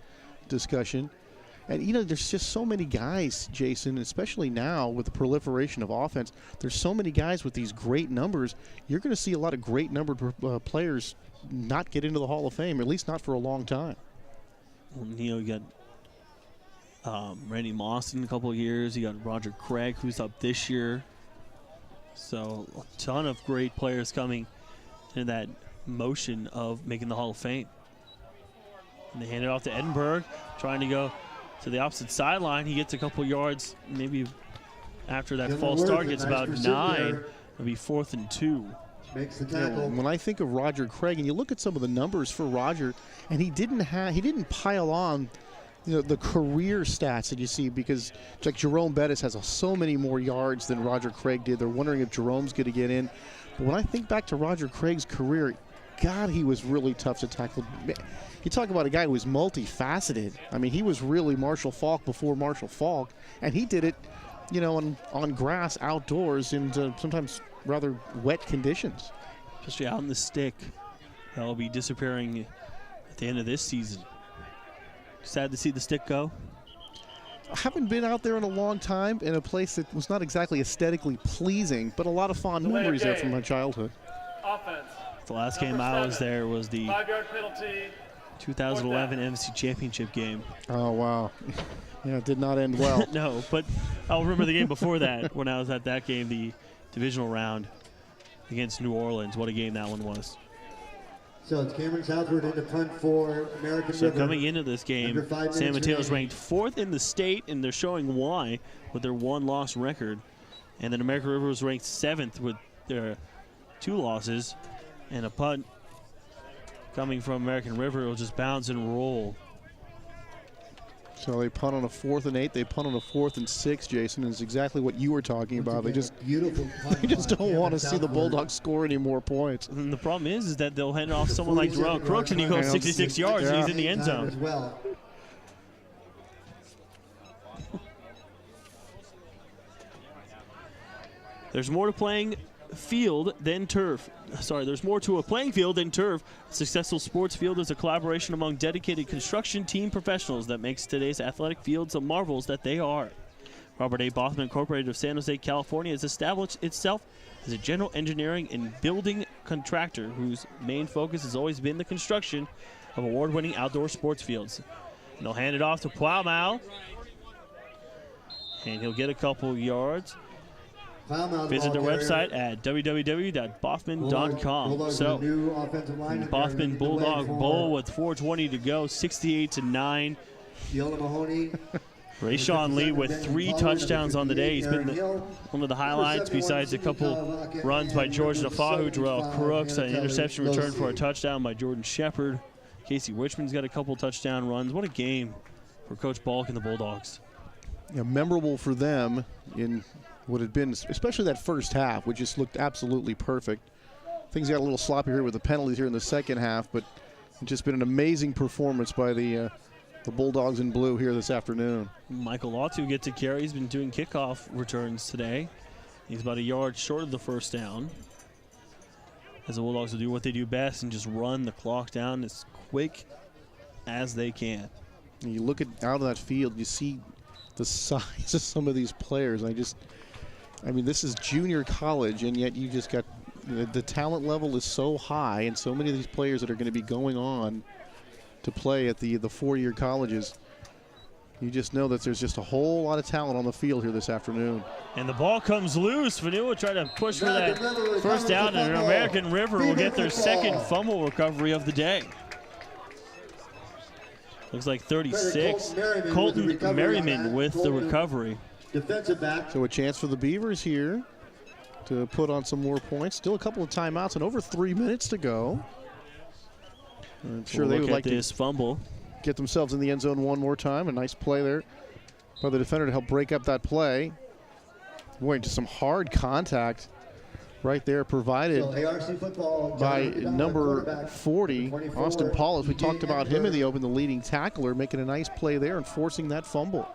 discussion. And, you know, there's just so many guys, Jason, especially now with the proliferation of offense. There's so many guys with these great numbers. You're going to see a lot of great numbered players not get into the Hall of Fame, or at least not for a long time. Well, you got Randy Moss in a couple of years. You got Roger Craig, who's up this year. So a ton of great players coming in that motion of making the Hall of Fame. And they hand it off to Edinburgh, trying to go to the opposite sideline. He gets a couple yards, maybe after that false start, gets about 9. It'll be 4th and 2. Makes the tackle. When I think of Roger Craig, and you look at some of the numbers for Roger, and he didn't pile on, you know, the career stats that you see, because it's like Jerome Bettis has so many more yards than Roger Craig did. They're wondering if Jerome's going to get in. But when I think back to Roger Craig's career, God, he was really tough to tackle. You talk about a guy who was multifaceted. I mean, he was really Marshall Faulk before Marshall Faulk, and he did it, you know, on grass, outdoors, in sometimes rather wet conditions. Especially out in the stick. That'll be disappearing at the end of this season. Sad to see the stick go. I haven't been out there in a long time in a place that was not exactly aesthetically pleasing, but a lot of fond memories there from my childhood. Offense. The last game I was there was the 5-yard penalty. 2011 NFC Championship game. Oh, wow. Yeah, it did not end well. No, but I'll remember the game before that when I was at that game, the divisional round against New Orleans. What a game that one was. So it's Cameron Southward in the front for American So River. coming into this game, San Mateo is ranked 4th in the state, and they're showing why with their 1-loss record. And then American River was ranked 7th with their 2 losses. And a punt coming from American River will just bounce and roll. So they punt on a 4th and 8. They punt on a 4th and 6, Jason. It's exactly what you were talking about. They just don't want to see the Bulldogs score any more points. And the problem is that they'll hand it off to someone like Darrell Crooks, and he goes 66 yards, and he's in the end zone. Well. There's more to playing field than turf. Sorry, there's more to a playing field than turf. A successful sports field is a collaboration among dedicated construction team professionals that makes today's athletic fields the marvels that they are. Robert A. Bothman Incorporated of San Jose, California has established itself as a general engineering and building contractor whose main focus has always been the construction of award-winning outdoor sports fields. And they'll hand it off to Plowmouth, and he'll get a couple yards. Visit their website at www.bothman.com. So, Bothman Bulldog Bowl with 4:20 to go, 68-9. Rayshawn Lee with 3 touchdowns on the day. He's been one of the highlights, besides a couple runs by George Nafahu, Darrell Crooks, an interception return for a touchdown by Jordan Shepard. Casey Richmond's got a couple touchdown runs. What a game for Coach Balk and the Bulldogs. Yeah, memorable for them in what had been, especially that first half, which just looked absolutely perfect. Things got a little sloppy here with the penalties here in the second half, but it's just been an amazing performance by the Bulldogs in blue here this afternoon. Michael Latu gets a carry. He's been doing kickoff returns today. He's about a yard short of the first down. as the Bulldogs will do what they do best and just run the clock down as quick as they can. And you look out of that field, you see the size of some of these players. I mean, this is junior college, and yet you just got the talent level is so high, and so many of these players that are going to be going on to play at the four-year colleges. You just know that there's just a whole lot of talent on the field here this afternoon. And the ball comes loose. Vanilla will try to push for that first down, and American River will get their second fumble recovery of the day. Looks like 36. Colton Merriman with the recovery. Defensive back. So a chance for the Beavers here to put on some more points. Still a couple of timeouts and over 3 minutes to go. I'm sure they would like this fumble. Get themselves in the end zone one more time. A nice play there by the defender to help break up that play. Boy, just some hard contact right there provided by number 40, Austin Paulus. We talked about him in the open, the leading tackler, making a nice play there and forcing that fumble.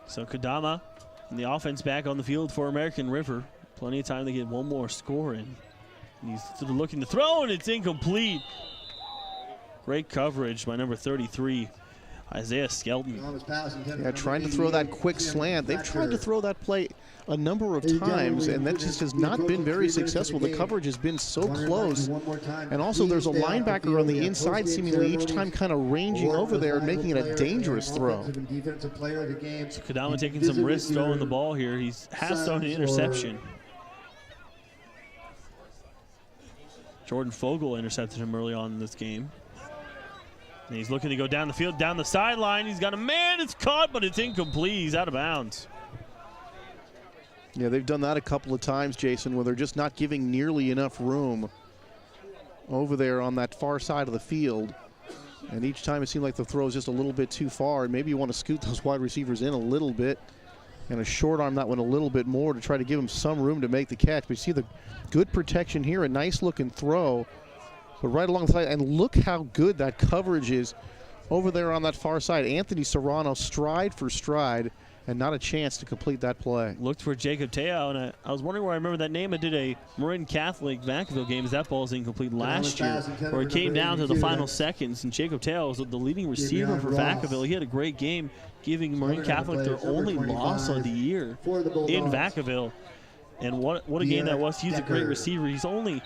So Kadama and the offense back on the field for American River. Plenty of time to get one more score in. And he's sort of looking to throw, and it's incomplete. Great coverage by number 33, Isaiah Skelton. Yeah, trying to throw that quick slant. They've tried to throw that play a number of times, and that just has not been very successful. The coverage has been so close. And also there's a linebacker on the inside seemingly each time kind of ranging over there and making it a dangerous throw. So Kadama taking some risks throwing the ball here. He has thrown an interception. Jordan Fogle intercepted him early on in this game. And he's looking to go down the field, down the sideline. He's got a man. It's caught, but it's incomplete. He's out of bounds. Yeah, they've done that a couple of times, Jason, where they're just not giving nearly enough room over there on that far side of the field. And each time it seemed like the throw is just a little bit too far. And maybe you want to scoot those wide receivers in a little bit and a short arm that one a little bit more to try to give them some room to make the catch. But you see the good protection here, a nice looking throw. But right alongside, and look how good that coverage is over there on that far side. Anthony Serrano stride for stride, and not a chance to complete that play. Looked for Jacob Teo, and I was wondering where I remember that name. I did a Marin Catholic Vacaville game. That ball was incomplete last year, where it came down to the final seconds, and Jacob Teo was the leading receiver for Vacaville. He had a great game, giving Marin Catholic their only loss of the year in Vacaville. And what a game that was. He's a great receiver. He's only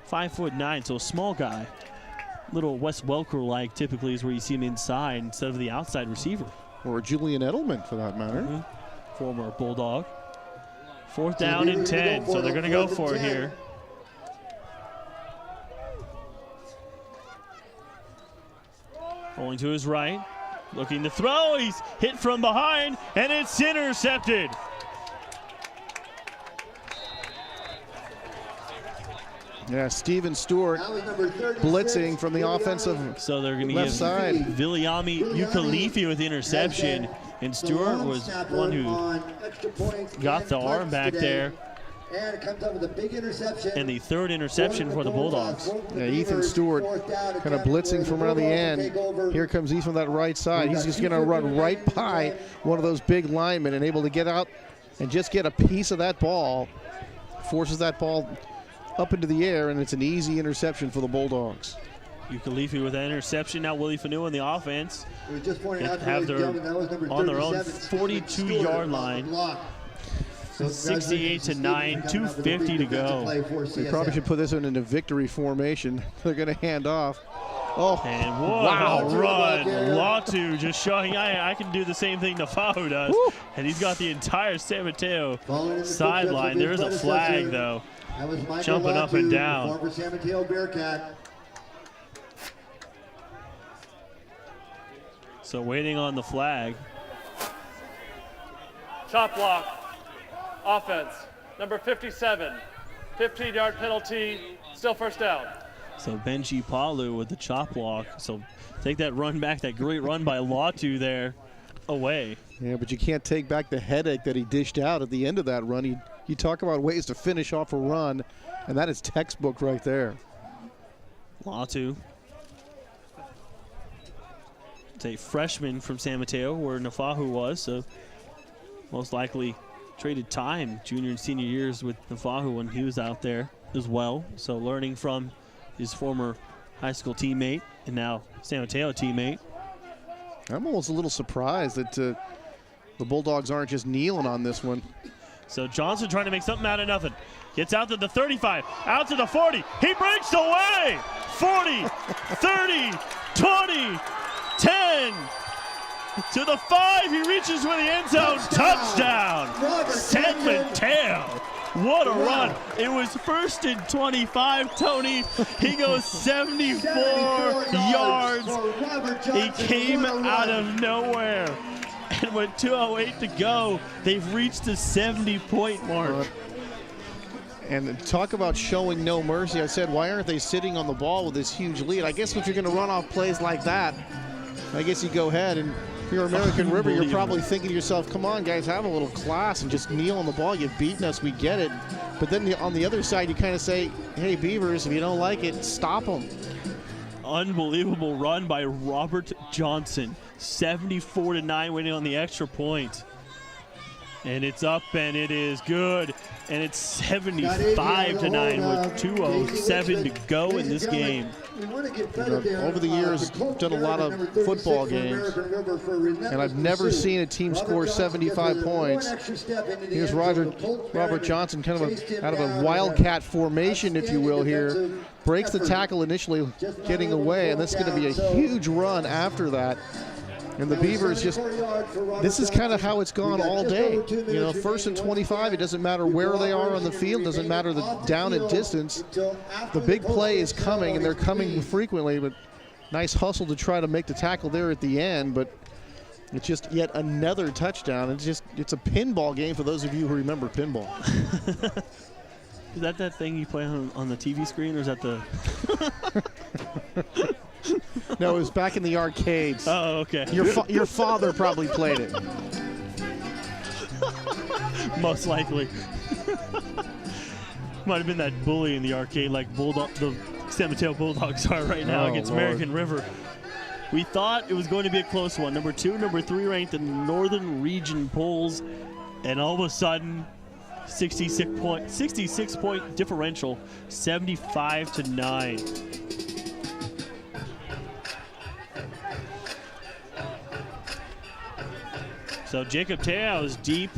5'9", so a small guy. Little Wes Welker-like typically is where you see him inside instead of the outside receiver. Or Julian Edelman, for that matter. Former Bulldog. 4th down and 10, so they're going to go for it here. Going to his right, looking to throw. He's hit from behind, and it's intercepted. Yeah, Steven Stewart blitzing from the offensive so they're going to left give side. Viliami Ukalifi with the interception, and Stewart was one who got the arm back there. And it comes up with a big interception. And the 3rd interception for the Bulldogs. Yeah, Ethan Stewart kind of blitzing from around the end. Here comes Ethan from that right side. He's just going to run right by one of those big linemen and able to get out and just get a piece of that ball. Forces that ball up into the air, and it's an easy interception for the Bulldogs. Ukalifi with that interception. Now Willie Fanu on the offense. Have their on their own 42-yard line. 68-9, 2:50 to go. They probably should put this one into victory formation. They're going to hand off. Oh, and what a run. Latu just showing I can do the same thing Nafau does. Woo. And he's got the entire San Mateo sideline. There is a flag, though. Jumping up and down. Former San Mateo Bearcat. So waiting on the flag. Chop block. Offense. Number 57. 15-yard penalty. Still first down. So Benji Palu with the chop block. So take that run back, that great run by Latu there, away. Yeah, but you can't take back the headache that he dished out at the end of that run. You talk about ways to finish off a run, and that is textbook right there. Latu. It's a freshman from San Mateo where Nafahu was, so most likely traded time junior and senior years with Nafahu when he was out there. as well. So learning from his former high school teammate and now San Mateo teammate. I'm almost a little surprised that the Bulldogs aren't just kneeling on this one. So Johnson trying to make something out of nothing. Gets out to the 35, out to the 40. He breaks away. 40, 30, 20, 10. To the 5, he reaches for the end zone. Touchdown, San Mateo. What a run. It was 1st and 25, Tony. He goes 74 yards. He came out of nowhere. And with 2:08 to go, they've reached the 70-point mark. And talk about showing no mercy. I said, why aren't they sitting on the ball with this huge lead? I guess if you're going to run off plays like that, I guess you go ahead. And if you're American River, you're probably thinking to yourself, come on, guys, have a little class and just kneel on the ball. You've beaten us. We get it. But then on the other side, you kind of say, hey, Beavers, if you don't like it, stop them. Unbelievable run by Robert Johnson. 74-9, winning on the extra point. And it's up, and it is good. And it's 75-9 with 2:07 to go in this game. Over the years, I've done a lot of football games, and I've never seen a team score 75 points. Here's Robert Johnson, kind of out of a wildcat formation, if you will, here. Breaks the tackle initially, getting away, and this is going to be a huge run after that. And the Beavers this is kind of how it's gone all day. You know, 1st and 25, it doesn't matter where they are on the field, doesn't matter the down and distance. The big play is coming, and they're coming frequently, but nice hustle to try to make the tackle there at the end, but it's just yet another touchdown. It's a pinball game for those of you who remember pinball. Is that thing you play on the TV screen, or is that the... No, it was back in the arcades. Oh, okay. Your father probably played it. Most likely. Might have been that bully in the arcade like the San Mateo Bulldogs are right now against American River. We thought it was going to be a close one. Number 2, number 3 ranked in the Northern Region polls, and all of a sudden, 66 point differential, 75-9. So Jacob Teau is deep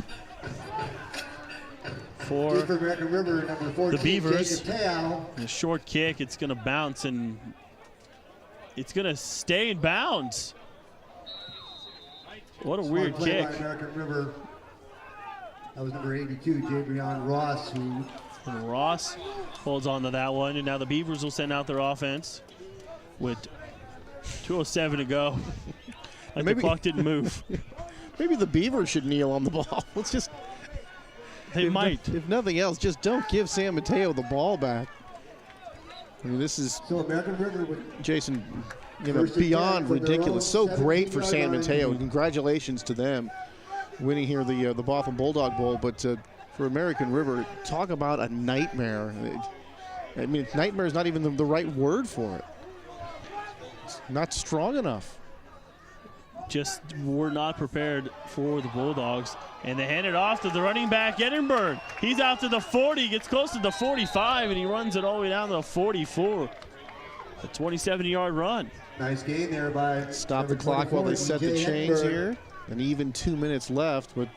for the Beavers. A short kick, it's going to bounce, and it's going to stay in bounds. What a weird kick. American River. That was number 82, Jabrion Ross. And Ross holds on to that one, and now the Beavers will send out their offense with 2:07 to go. The clock didn't move. Maybe the Beavers should kneel on the ball. Let's just... They might. If nothing else, just don't give San Mateo the ball back. I mean, this is... So American River with Jason, beyond ridiculous. So great for San Mateo. Congratulations to them winning here the Botham Bulldog Bowl. But for American River, talk about a nightmare. I mean, nightmare is not even the right word for it. It's not strong enough. Just were not prepared for the Bulldogs. And they hand it off to the running back, Edinburgh. He's out to the 40, gets close to the 45, and he runs it all the way down to the 44. A 27-yard run. Nice gain there by... Stop the clock while they set the chains here. And even 2 minutes left, but...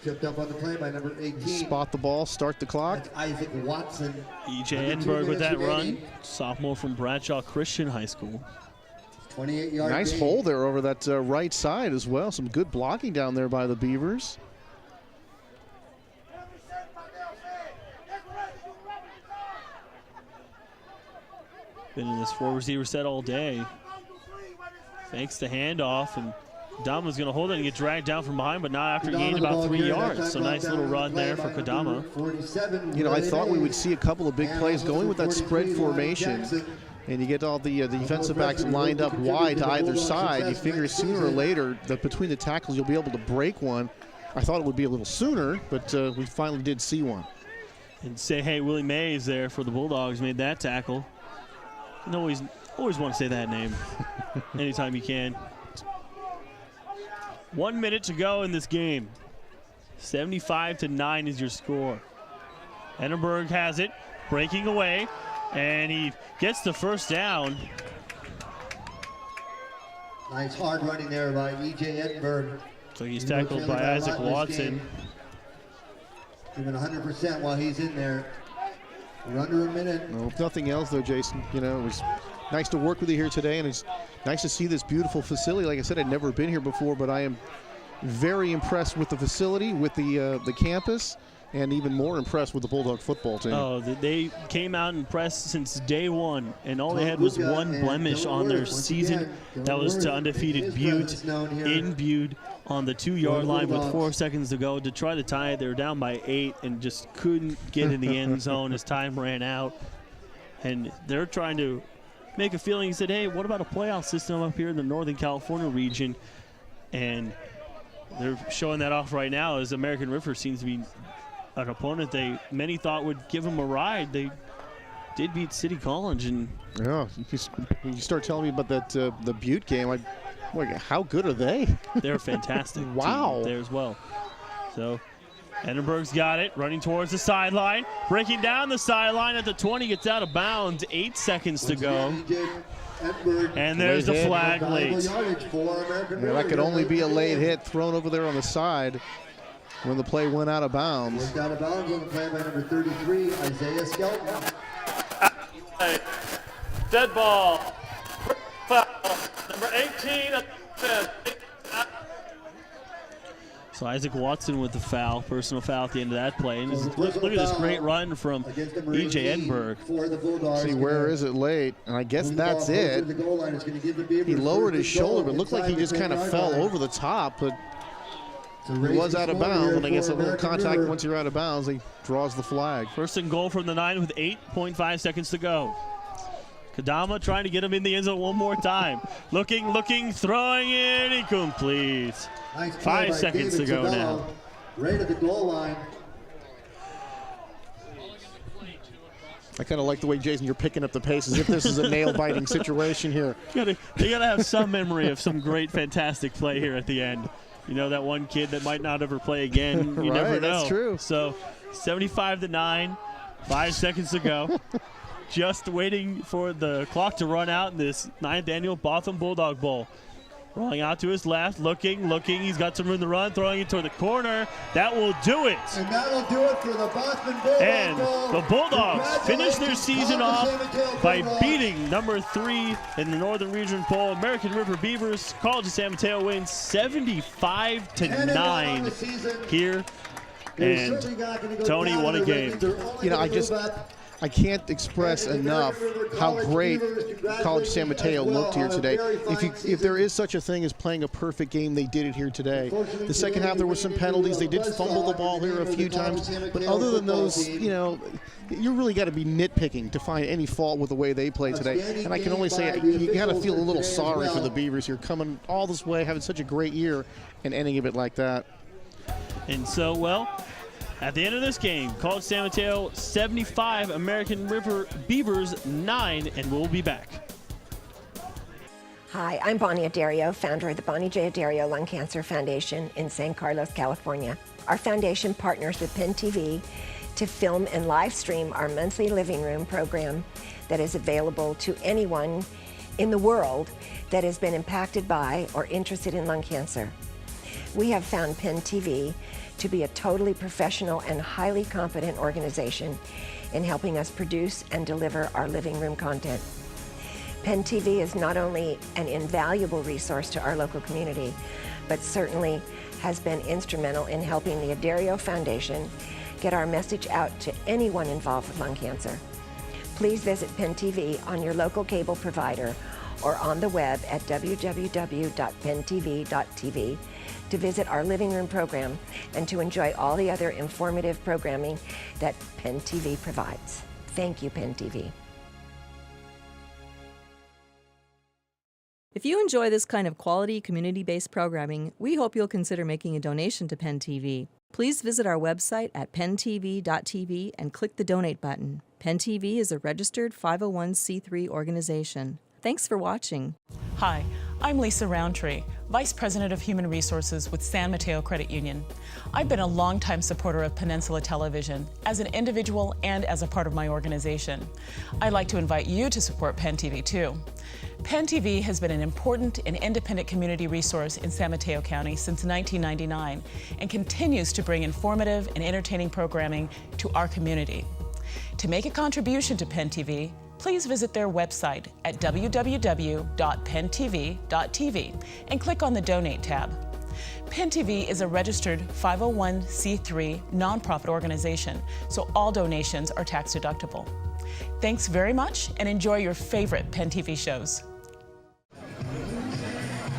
Tipped up on the play by number 18. Spot the ball, start the clock. That's Isaac Watson. E.J. Edinburgh with that run. Sophomore from Bradshaw Christian High School. 28-yard nice gain. hole there over that right side as well. Some good blocking down there by the Beavers. Been in this 4 receiver set all day. Fakes the handoff, and Kadama's going to hold it and get dragged down from behind, but not after gained about 3 yards. So nice little run there for Kadama. You know, I thought we would see a couple of big plays going with that spread formation. And you get all the defensive backs lined up wide to either side. You figure sooner or later that between the tackles you'll be able to break one. I thought it would be a little sooner, but we finally did see one. And say, hey, Willie Mays there for the Bulldogs made that tackle. And always want to say that name anytime you can. 1 minute to go in this game. 75-9 is your score. Edinburgh has it. breaking away, and he gets the first down. Nice hard running there by E.J. Edinburgh. So he's tackled by Isaac Watson. Giving 100% while he's in there. We're under a minute. Well, if nothing else, though, Jason, you know, it was nice to work with you here today, and it's nice to see this beautiful facility. Like I said, I'd never been here before, but I am very impressed with the facility, with the campus, and even more impressed with the Bulldog football team. Oh, they came out and pressed since day one, and all they had was one blemish on their season. That was to undefeated Butte in Butte on the 2-yard line with 4 seconds to go to try to tie it. They were down by 8 and just couldn't get in the end zone as time ran out. And they're trying to make a feeling. He said, hey, what about a playoff system up here in the Northern California region? And they're showing that off right now as American River seems to be an opponent many thought would give them a ride. They did beat City College. And yeah, you start telling me about that the Butte game, how good are they? They're fantastic. Wow. There as well. So Edinburgh's got it, running towards the sideline, breaking down the sideline at the 20, gets out of bounds, 8 seconds to go. And there's the flag late. Yeah, that could only be a late hit thrown over there on the side when the play went out of bounds. Went out of bounds on the play by number 33, Isaiah Skelton. Dead ball. Foul. Number 18. So Isaac Watson with the foul, personal foul at the end of that play. And look at this great run from E.J. Edinburgh. See, where is it late? And I guess that's it. He lowered his shoulder, but it looked like he just kind of fell over the top. But he was out of bounds, and I guess a little contact once you're out of bounds, he draws the flag. First and goal from the 9 with 8.5 seconds to go. Kadama trying to get him in the end zone one more time. Looking, throwing it, incomplete. Nice 5 seconds to go now. Right at the goal line. I kind of like the way, Jason, you're picking up the pace as if this is a nail-biting situation here. You gotta have some memory of some great, fantastic play here at the end. You know, that one kid that might not ever play again. You never know. That's true. So 75-9, 5 seconds to go. Just waiting for the clock to run out in this 9th annual Botham Bulldog Bowl. Rolling out to his left, looking. He's got some room to run, throwing it toward the corner. That will do it. And that'll do it for the Botham Bulldog And Bowl. the Bulldogs finish their season off by beating number 3 in the Northern Region Bowl, American River Beavers. College of San Mateo wins 75-9 here. And Tony, what a game. You know, I can't express enough how great College San Mateo looked here today. If there is such a thing as playing a perfect game, they did it here today. The second half, there were some penalties. They did fumble the ball here a few times. But other than those, you know, you really got to be nitpicking to find any fault with the way they played today. And I can only say you got to feel a little sorry for the Beavers here, coming all this way, having such a great year, and ending it like that. And so, well, at the end of this game, College San Mateo 75, American River Beavers 9, and we'll be back. Hi, I'm Bonnie Adario, founder of the Bonnie J. Adario Lung Cancer Foundation in San Carlos, California. Our foundation partners with Penn TV to film and live stream our monthly living room program that is available to anyone in the world that has been impacted by or interested in lung cancer. We have found Penn TV to be a totally professional and highly competent organization in helping us produce and deliver our living room content. Penn TV is not only an invaluable resource to our local community, but certainly has been instrumental in helping the Adario Foundation get our message out to anyone involved with lung cancer. Please visit Penn TV on your local cable provider or on the web at www.penntv.tv to visit our living room program and to enjoy all the other informative programming that Penn TV provides. Thank you, Penn TV. If you enjoy this kind of quality, community-based programming, we hope you'll consider making a donation to Penn TV. Please visit our website at penntv.tv and click the donate button. Penn TV is a registered 501c3 organization. Thanks for watching. Hi, I'm Lisa Roundtree, Vice President of Human Resources with San Mateo Credit Union. I've been a longtime supporter of Peninsula Television as an individual and as a part of my organization. I'd like to invite you to support Penn TV too. Penn TV has been an important and independent community resource in San Mateo County since 1999 and continues to bring informative and entertaining programming to our community. To make a contribution to Penn TV, please visit their website at www.penntv.tv and click on the Donate tab. Penn TV is a registered 501c3 nonprofit organization, so all donations are tax deductible. Thanks very much and enjoy your favorite Penn TV shows.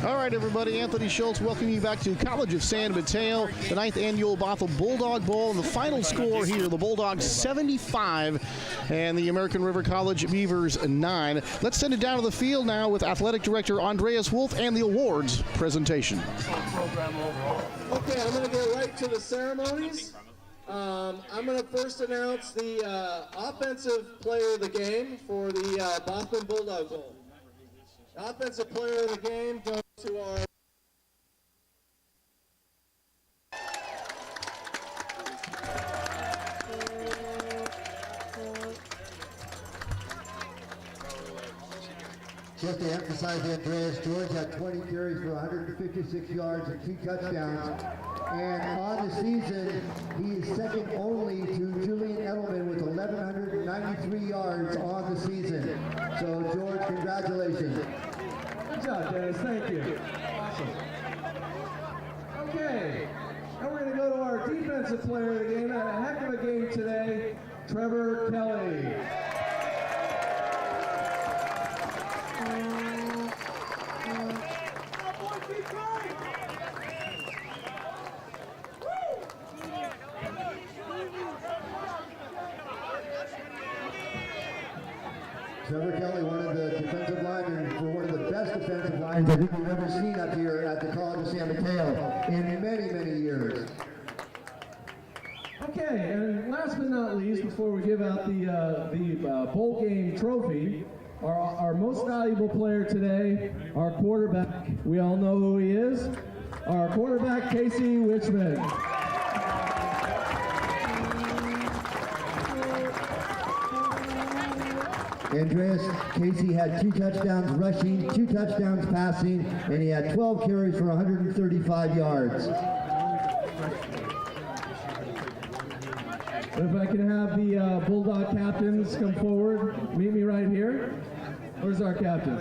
All right, everybody, Anthony Schultz welcoming you back to College of San Mateo, the 9th annual Bothell Bulldog Bowl, and the final score here, the Bulldogs 75 and the American River College Beavers 9. Let's send it down to the field now with Athletic Director Andreas Wolf and the awards presentation. Okay, I'm going to get right to the ceremonies. I'm going to first announce the offensive player of the game for the Bothell Bulldog Bowl. The offensive player of the game goes to our Just to emphasize, Andreas, George had 20 carries for 156 yards and 2 touchdowns. And on the season, he is second only to Julian Edelman with 1,193 yards on the season. So, George, congratulations. Good job, Dennis. Thank you. Awesome. Okay, now we're going to go to our defensive player of the game. Had a heck of a game today, Trevor Kelly. Trevor Kelly, one of the defensive linemen, for one of the best defensive lines I think we've ever seen up here at the College of San Mateo in many, many years. Okay, and last but not least, before we give out the bowl game trophy, our most valuable player today, our quarterback. We all know who he is. Our quarterback, Casey Wichman. Andreas, Casey had 2 touchdowns rushing, 2 touchdowns passing, and he had 12 carries for 135 yards. If I can have the Bulldog captains come forward, meet me right here. Where's our captain?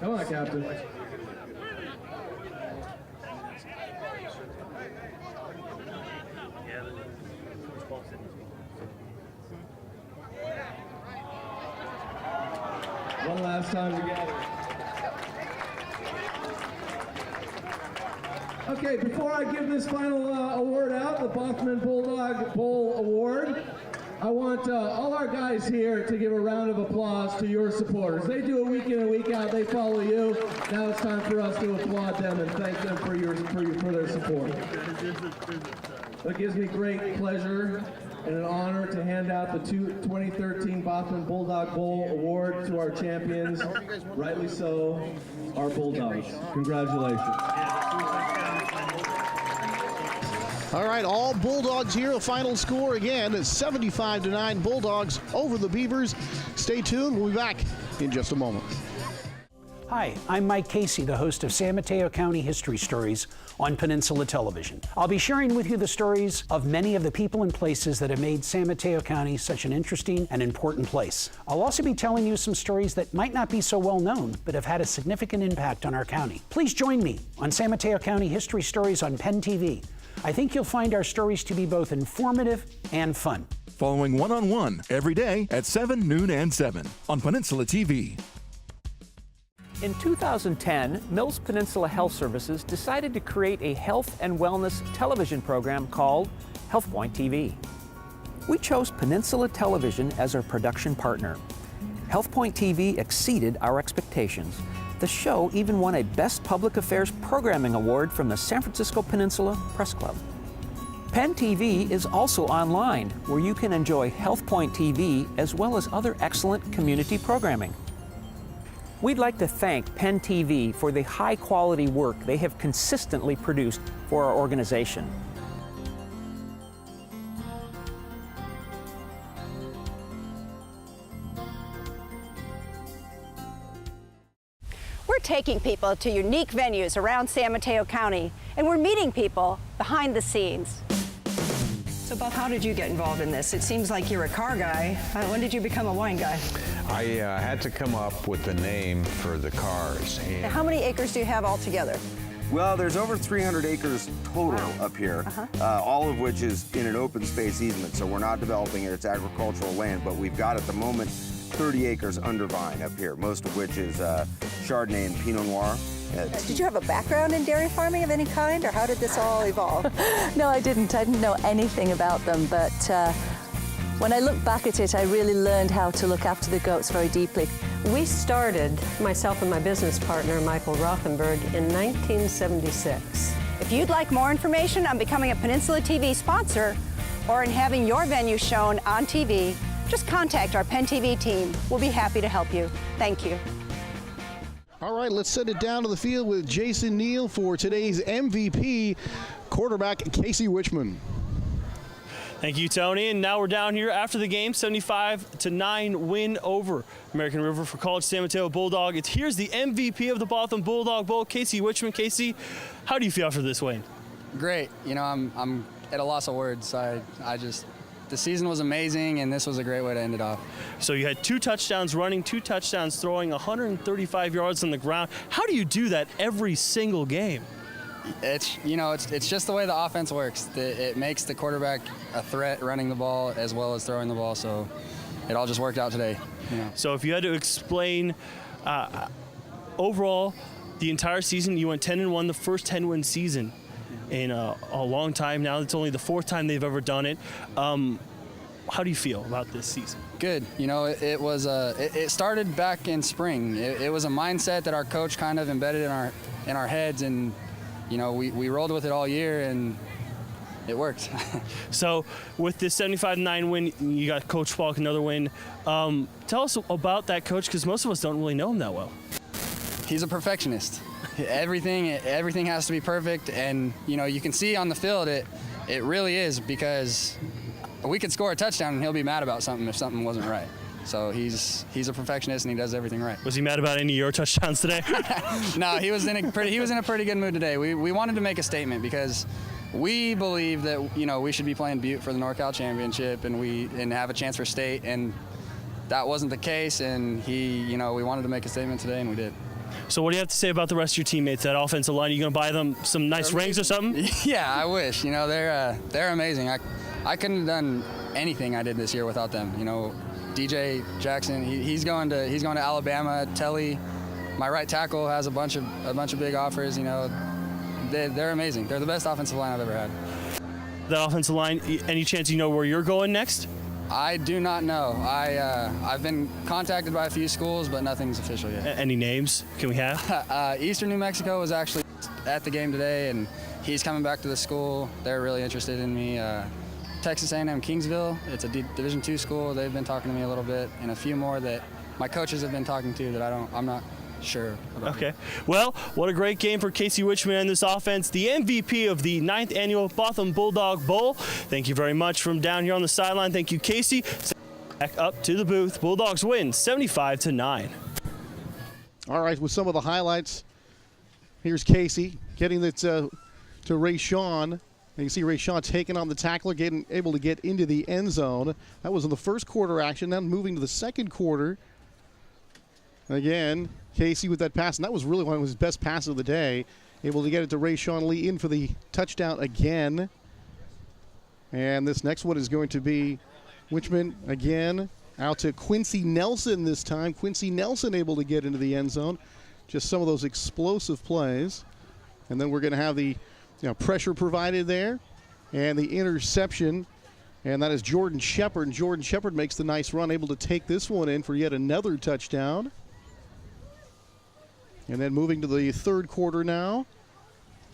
Come on, captain. One last time together. Okay, before I give this final award out, the Bothell Bulldog Bowl Award, I want all our guys here to give a round of applause to your supporters. They do it week in and week out. They follow you. Now it's time for us to applaud them and thank them for their support. It gives me great pleasure and an honor to hand out the 2013 Bothell Bulldog Bowl Award to our champions, rightly so, our Bulldogs. Congratulations. All right, all Bulldogs here. A final score again is 75-9 Bulldogs over the Beavers. Stay tuned. We'll be back in just a moment. Hi, I'm Mike Casey, the host of San Mateo County History Stories on Peninsula Television. I'll be sharing with you the stories of many of the people and places that have made San Mateo County such an interesting and important place. I'll also be telling you some stories that might not be so well known, but have had a significant impact on our county. Please join me on San Mateo County History Stories on Penn TV. I think you'll find our stories to be both informative and fun. Following one-on-one every day at 7, noon, and 7 on Peninsula TV. In 2010, Mills Peninsula Health Services decided to create a health and wellness television program called HealthPoint TV. We chose Peninsula Television as our production partner. HealthPoint TV exceeded our expectations. The show even won a Best Public Affairs Programming Award from the San Francisco Peninsula Press Club. Penn TV is also online, where you can enjoy HealthPoint TV as well as other excellent community programming. We'd like to thank Penn TV for the high-quality work they have consistently produced for our organization. We're taking people to unique venues around San Mateo County, and we're meeting people behind the scenes. So, Bob, how did you get involved in this? It seems like you're a car guy. When did you become a wine guy? I had to come up with a name for the cars. Now, how many acres do you have altogether? Well, there's over 300 acres total up here, all of which is in an open space easement, so we're not developing it. It's agricultural land, but we've got at the moment 30 acres under vine up here, most of which is Chardonnay and Pinot Noir. Did you have a background in dairy farming of any kind, or how did this all evolve? No, I didn't know anything about them, but when I look back at it, I really learned how to look after the goats very deeply. We started, myself and my business partner, Michael Rothenberg, in 1976. If you'd like more information on becoming a Peninsula TV sponsor or in having your venue shown on TV, just contact our Penn TV team. We'll be happy to help you. Thank you. All right, let's send it down to the field with Jason Neal for today's MVP, quarterback Casey Wichman. Thank you, Tony. And now we're down here after the game, 75-9 win over American River for College San Mateo Bulldog. Here's the MVP of the Botham Bulldog Bowl, Casey Wichman. Casey, how do you feel after this win? Great. You know, I'm at a loss of words. The season was amazing, and this was a great way to end it off. So you had 2 touchdowns running, 2 touchdowns throwing, 135 yards on the ground. How do you do that every single game? It's just the way the offense works. It makes the quarterback a threat running the ball as well as throwing the ball, so it all just worked out today. You know. So if you had to explain overall the entire season, you went 10-1, the first 10-win season in a long time now. It's only the 4th time they've ever done it. How do you feel about this season? Good. You know, it was it started back in spring. It was a mindset that our coach kind of embedded in our heads, and you know, we rolled with it all year, and it worked. So with this 75-9 win, you got Coach Falk, another win. Tell us about that coach, because most of us don't really know him that well. He's a perfectionist. Everything has to be perfect, and you know, you can see on the field it really is, because we could score a touchdown and he'll be mad about something if something wasn't right. So he's a perfectionist and he does everything right. Was he mad about any of your touchdowns today? No, he was in a pretty good mood today. We wanted to make a statement because we believe that, you know, we should be playing Butte for the NorCal championship and have a chance for state, and that wasn't the case, and we wanted to make a statement today, and we did. So what do you have to say about the rest of your teammates, that offensive line? Are you going to buy them some nice rings or something? Yeah, I wish. You know, they're amazing. I couldn't have done anything I did this year without them. You know, DJ Jackson, he's going to Alabama. Telly, my right tackle, has a bunch of big offers. You know, they're amazing. They're the best offensive line I've ever had. That offensive line, any chance you know where you're going next? I do not know. I've been contacted by a few schools, but nothing's official yet. Any names can we have? Eastern New Mexico was actually at the game today, and he's coming back to the school. They're really interested in me. Texas A&M Kingsville, it's a Division II school. They've been talking to me a little bit, and a few more that my coaches have been talking to that I'm not sure about. Okay. Well, what a great game for Casey Wichman and this offense. The MVP of the 9th annual Botham Bulldog Bowl. Thank you very much from down here on the sideline. Thank you, Casey. Back up to the booth. Bulldogs win 75-9. All right, with some of the highlights, here's Casey getting it to Ray Sean. You can see Ray Sean taking on the tackler, able to get into the end zone. That was in the first quarter action. Now moving to the second quarter. Again, Casey with that pass, and that was really one of his best passes of the day. Able to get it to Ray Sean Lee in for the touchdown again. And this next one is going to be Wichman again. Out to Quincy Nelson this time. Quincy Nelson able to get into the end zone. Just some of those explosive plays. And then we're going to have the pressure provided there and the interception. And that is Jordan Shepard. And Jordan Shepard makes the nice run, able to take this one in for yet another touchdown. And then moving to the third quarter now.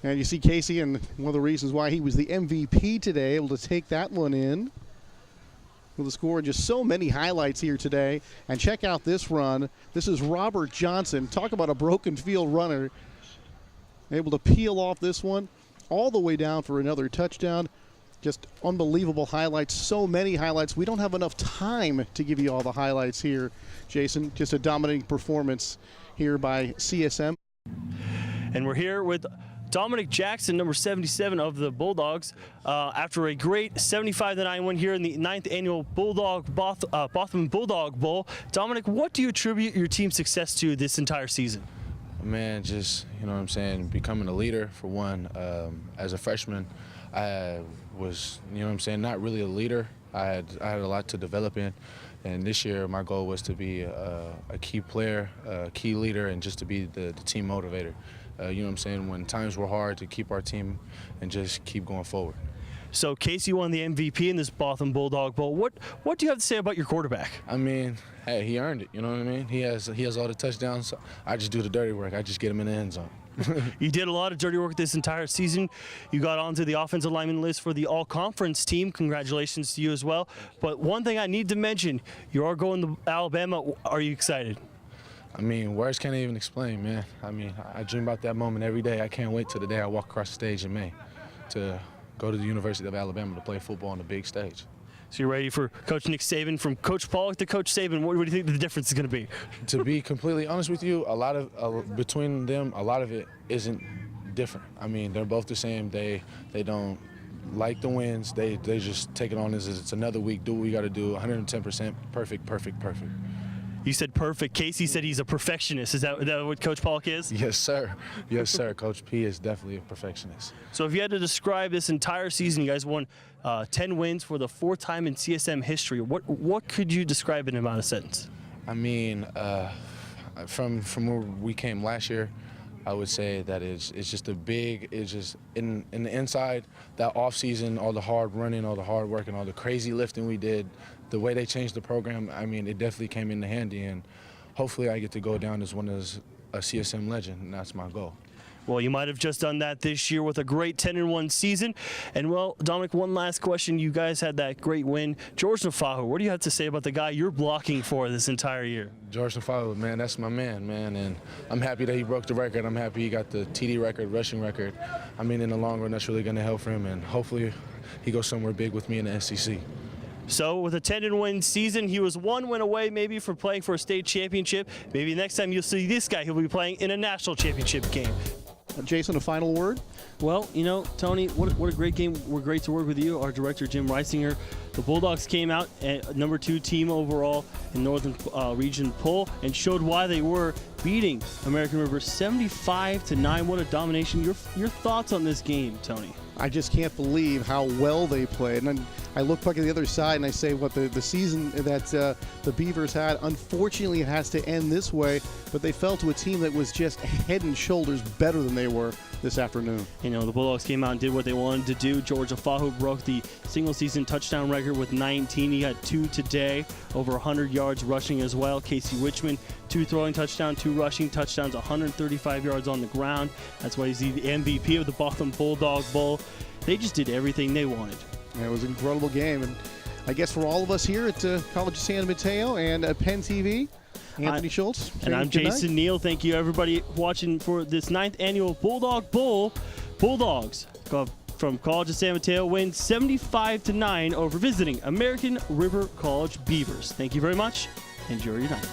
And you see Casey, and one of the reasons why he was the MVP today, able to take that one in with a score. Just so many highlights here today. And check out this run. This is Robert Johnson. Talk about a broken field runner. Able to peel off this one all the way down for another touchdown. Just unbelievable highlights. So many highlights. We don't have enough time to give you all the highlights here, Jason. Just a dominating performance here by CSM. And we're here with Dominic Jackson, number 77 of the Bulldogs, after a great 75-9 win here in the 9th annual Botham Bulldog Bowl. Dominic, what do you attribute your team's success to this entire season? Man, just, you know what I'm saying, becoming a leader, for one. As a freshman, I was, you know what I'm saying, not really a leader. I had a lot to develop in. And this year, my goal was to be a key player, a key leader, and just to be the team motivator. You know what I'm saying, when times were hard, to keep our team and just keep going forward. So Casey won the MVP in this Botham Bulldog Bowl. What do you have to say about your quarterback? I mean, hey, he earned it, you know what I mean? He has all the touchdowns. So I just do the dirty work. I just get him in the end zone. You did a lot of dirty work this entire season. You got onto the offensive lineman list for the all-conference team. Congratulations to you as well. But one thing I need to mention, you are going to Alabama. Are you excited? I mean, words can't even explain, man. I mean, I dream about that moment every day. I can't wait till the day I walk across the stage in May to go to the University of Alabama to play football on the big stage. So you're ready for Coach Nick Saban, from Coach Pollock to Coach Saban. What do you think the difference is going to be? To be completely honest with you, a lot of between them, a lot of it isn't different. I mean, they're both the same. They don't like the wins. They just take it on as it's another week. Do what we got to do. 110%, perfect. You said perfect. Casey said he's a perfectionist. Is that what Coach Pollock is? Yes, sir. Yes, sir. Coach P is definitely a perfectionist. So if you had to describe this entire season, you guys won 10 wins for the 4th time in CSM history. What could you describe in about a sentence? I mean, from where we came last year, I would say that it's just it's just in the inside, that off season, all the hard running, all the hard work, and all the crazy lifting we did, the way they changed the program, I mean, it definitely came in handy, and hopefully I get to go down as a CSM legend, and that's my goal. Well, you might have just done that this year with a great 10-1 season. And, well, Dominic, one last question. You guys had that great win. George Nafahu, what do you have to say about the guy you're blocking for this entire year? George Nafahu, man, that's my man, and I'm happy that he broke the record. I'm happy he got the TD record, rushing record. I mean, in the long run, that's really going to help for him, and hopefully he goes somewhere big with me in the SEC. So with a 10-win season, he was one win away maybe from playing for a state championship. Maybe next time you'll see this guy, he'll be playing in a national championship game. Jason, a final word? Well, you know, Tony, what a great game. We're great to work with you, our director, Jim Reisinger. The Bulldogs came out at #2 team overall in Northern Region poll and showed why they were beating American River 75-9. What a domination. Your thoughts on this game, Tony? I just can't believe how well they played. And then I look back at the other side and I say, what the season that the Beavers had, unfortunately it has to end this way, but they fell to a team that was just head and shoulders better than they were this afternoon. You know, the Bulldogs came out and did what they wanted to do. George Afahu broke the single-season touchdown record with 19. He had 2 today, over 100 yards rushing as well. Casey Wichman, 2 throwing touchdowns, 2 rushing touchdowns, 135 yards on the ground. That's why he's the MVP of the Botham Bulldog Bowl. They just did everything they wanted. Yeah, it was an incredible game. And I guess for all of us here at College of San Mateo and at Penn TV, Anthony Schultz. And I'm Jason Neal. Thank you, everybody, watching for this 9th annual Bulldog Bowl. Bulldogs from College of San Mateo win 75-9 over visiting American River College Beavers. Thank you very much. Enjoy your night.